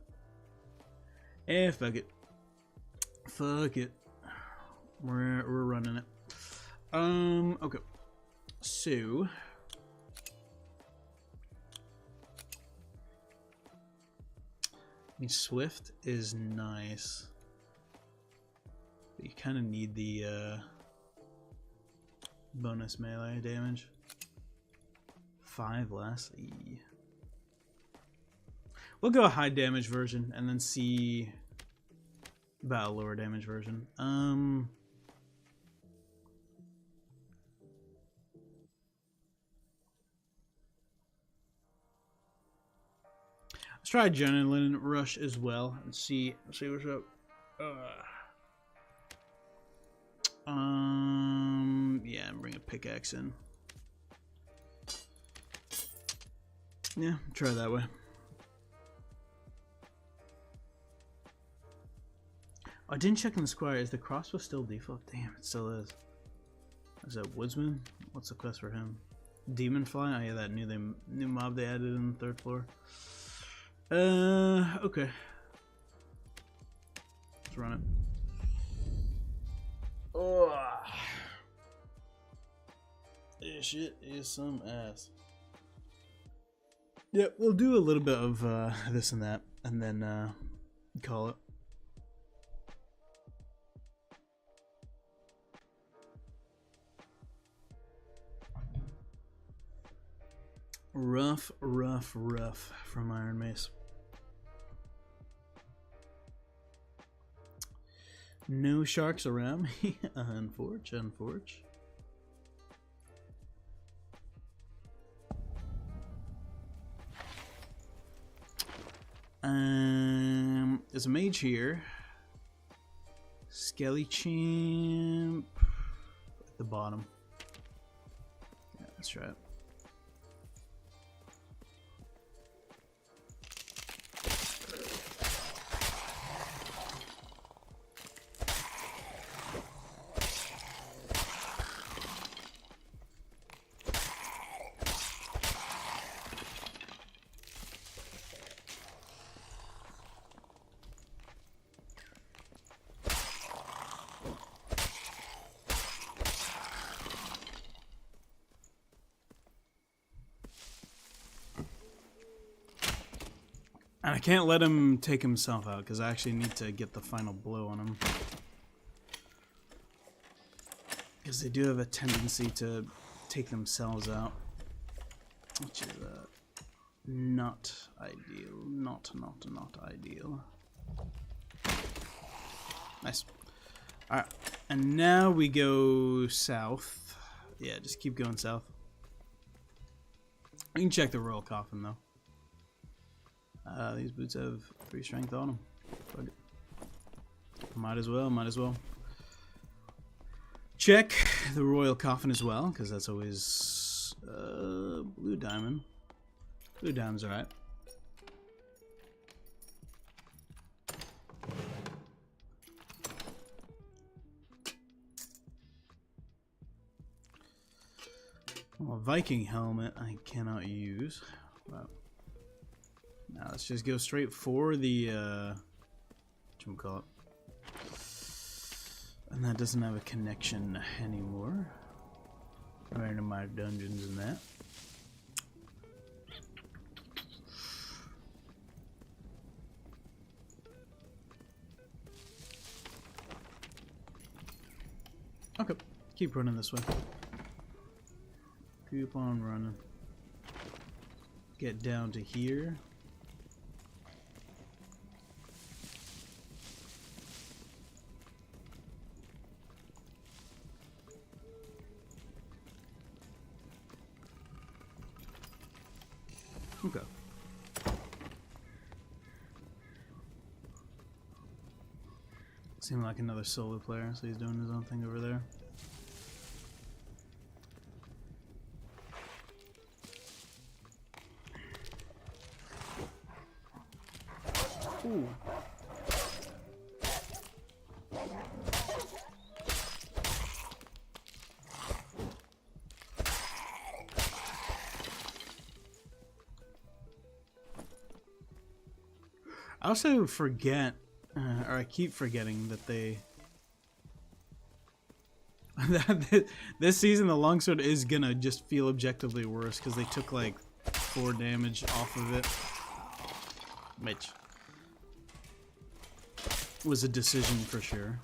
fuck it. Fuck it. We're running it. Okay. So I mean, Swift is nice, but you kind of need the bonus melee damage. 5 less. We'll go a high damage version and then see about a lower damage version. Let's try Adrenaline Rush as well and see what's up. Yeah, bring a pickaxe in. Yeah, try that way. I didn't check in the square. Is the crossbow still default? Damn, it still is. Is that Woodsman? What's the quest for him? Demonfly? Oh yeah, that new mob they added in the 3rd floor. Okay. Let's run it. Oh, this shit is some ass. Yeah, we'll do a little bit of this and that, and then call it. Rough from Iron Mace. No sharks around me. Unforge. There's a mage here. Skelly Champ at the bottom. Yeah, let's try it. And I can't let him take himself out because I actually need to get the final blow on him. Because they do have a tendency to take themselves out. Which is not ideal. Not ideal. Nice. Alright. And now we go south. Yeah, just keep going south. We can check the Royal Coffin though. These boots have 3 strength on them. Fuck it. Might as well. Check the Royal Coffin as well, because that's always blue diamond. Blue diamond's alright. Well, a Viking helmet I cannot use. Wow. Now let's just go straight for the whatchamacallit. And that doesn't have a connection anymore. Right into my dungeons and that. Okay, keep running this way. Keep on running. Get down to here. Okay. Seemed like another solo player, so he's doing his own thing over there. Ooh. I also forget, or I keep forgetting that this season the longsword is gonna just feel objectively worse because they took like 4 damage off of it, which was a decision for sure.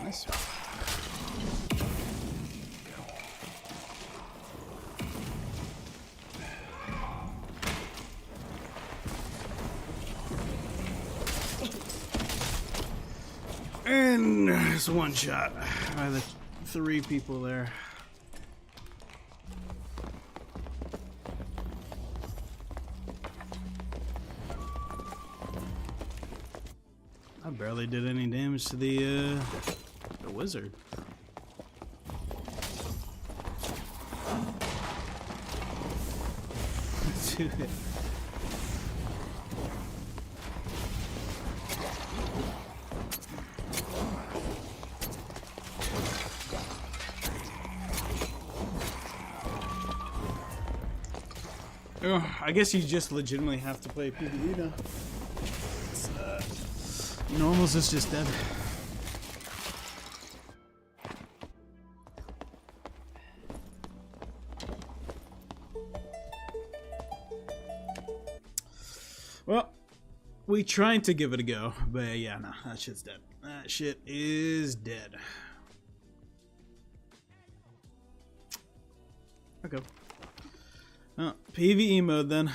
Nice. And it's one shot by the 3 people there. I barely did any damage to the wizard. Dude. I guess you just legitimately have to play PvE now. Normals is just dead. Well, we tried to give it a go, but yeah, no, that shit's dead. That shit is dead. Okay. Oh, PvE mode then.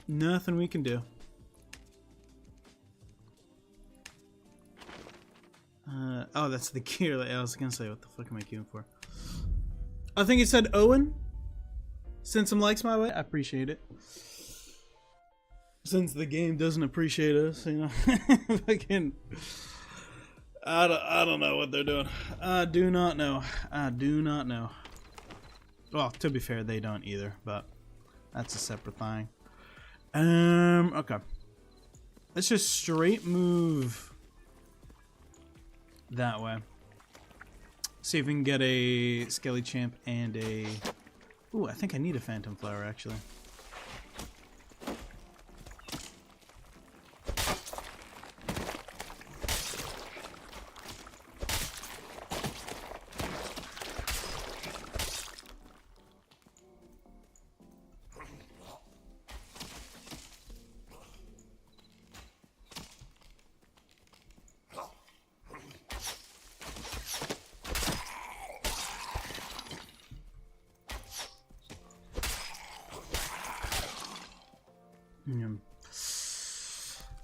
Nothing we can do. Oh, that's the gear. I was gonna say, what the fuck am I queuing for? I think it said Owen. Send some likes my way. I appreciate it. Since the game doesn't appreciate us, you know. Fucking. I don't know what they're doing. I do not know. I do not know. Well, to be fair, they don't either, but that's a separate thing. Okay. Let's just straight move that way. See if we can get a Skelly Champ and a... Ooh, I think I need a Phantom Flower, actually.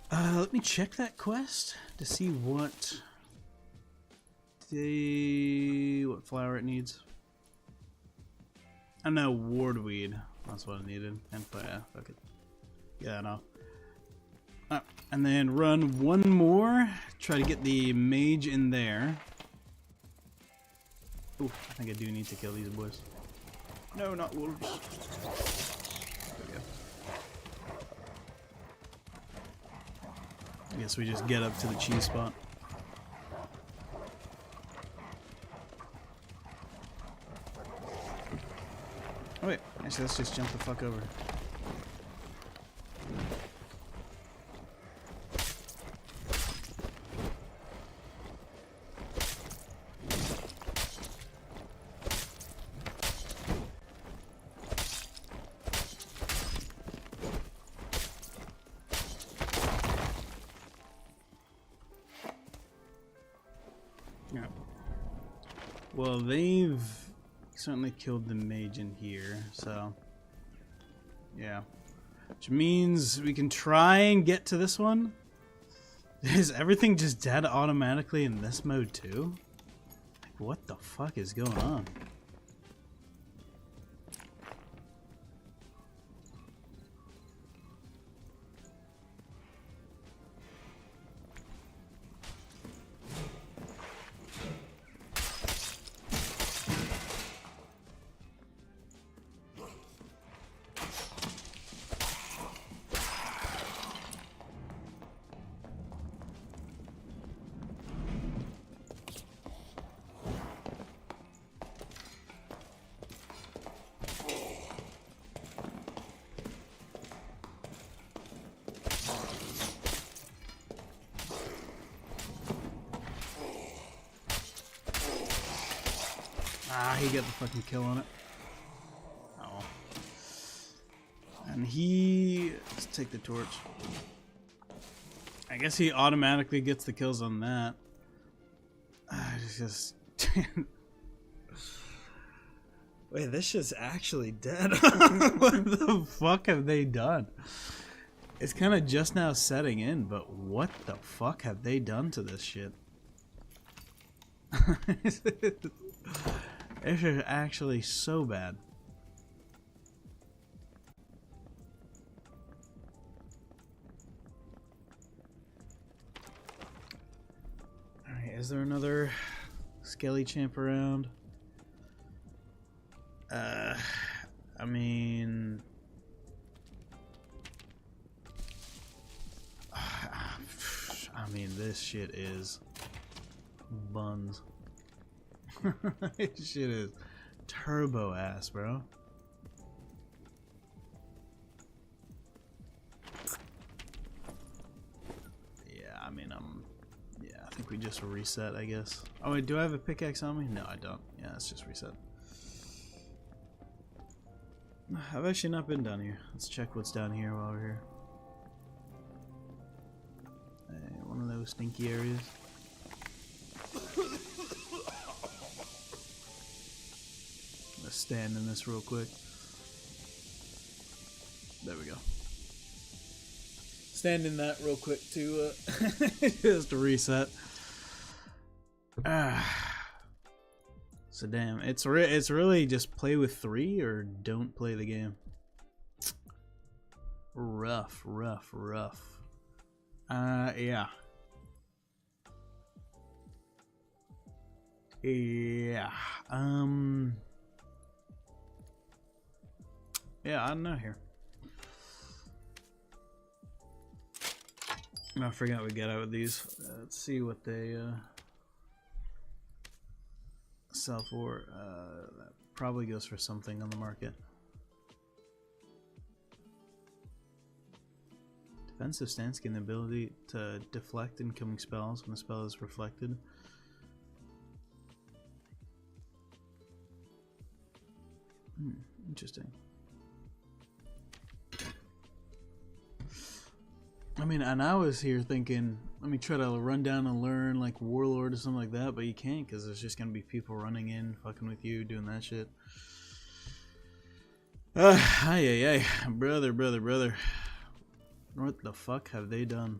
Let me check that quest to see what flower it needs. I know wardweed. That's what I needed. And yeah, fuck it. Yeah, no. And then run one more. Try to get the mage in there. Ooh, I think I do need to kill these boys. No, not wolves. There we go. I guess we just get up to the cheese spot. Oh wait, actually let's just jump the fuck over. Well, they've Certainly killed the mage in here, so yeah. Which means we can try and get to this one. Is everything just dead automatically in this mode too? Like, what the fuck is going on? Ah, he got the fucking kill on it. Oh. And let's take the torch. I guess he automatically gets the kills on that. It's just... Wait, this shit's actually dead. What the fuck have they done? It's kind of just now setting in, but what the fuck have they done to this shit? This is actually so bad. Alright, is there another skelly champ around? I mean... this shit is buns. This shit is turbo ass, bro. Yeah, I mean, yeah, I think we just reset, I guess. Oh wait, do I have a pickaxe on me? No, I don't. Yeah, let's just reset. I've actually not been down here. Let's check what's down here while we're here. One of those stinky areas. Let's stand in this real quick. There we go. Stand in that real quick to just to reset. So damn, it's really just play with 3 or don't play the game. Rough. Yeah. Yeah. Yeah, I don't know here. I forgot we get out with these. Let's see what they sell for. That probably goes for something on the market. Defensive stance gain the ability to deflect incoming spells when the spell is reflected. Interesting. I mean, and I was here thinking, let me try to run down and learn like Warlord or something like that, but you can't because there's just gonna be people running in, fucking with you, doing that shit. Ay, brother. What the fuck have they done?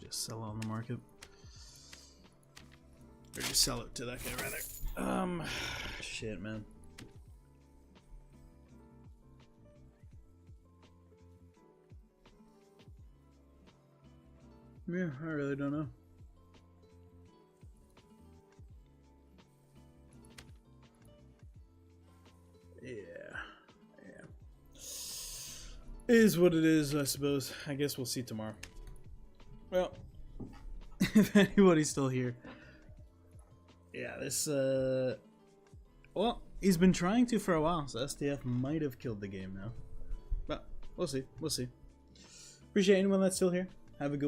Just sell it on the market. Or just sell it to that guy rather. Shit, man. Yeah, I really don't know. Yeah. Is what it is, I suppose. I guess we'll see tomorrow. Well, if anybody's still here. Yeah, this, well, he's been trying to for a while, so SDF might have killed the game now. But, we'll see. Appreciate anyone that's still here. Have a good one.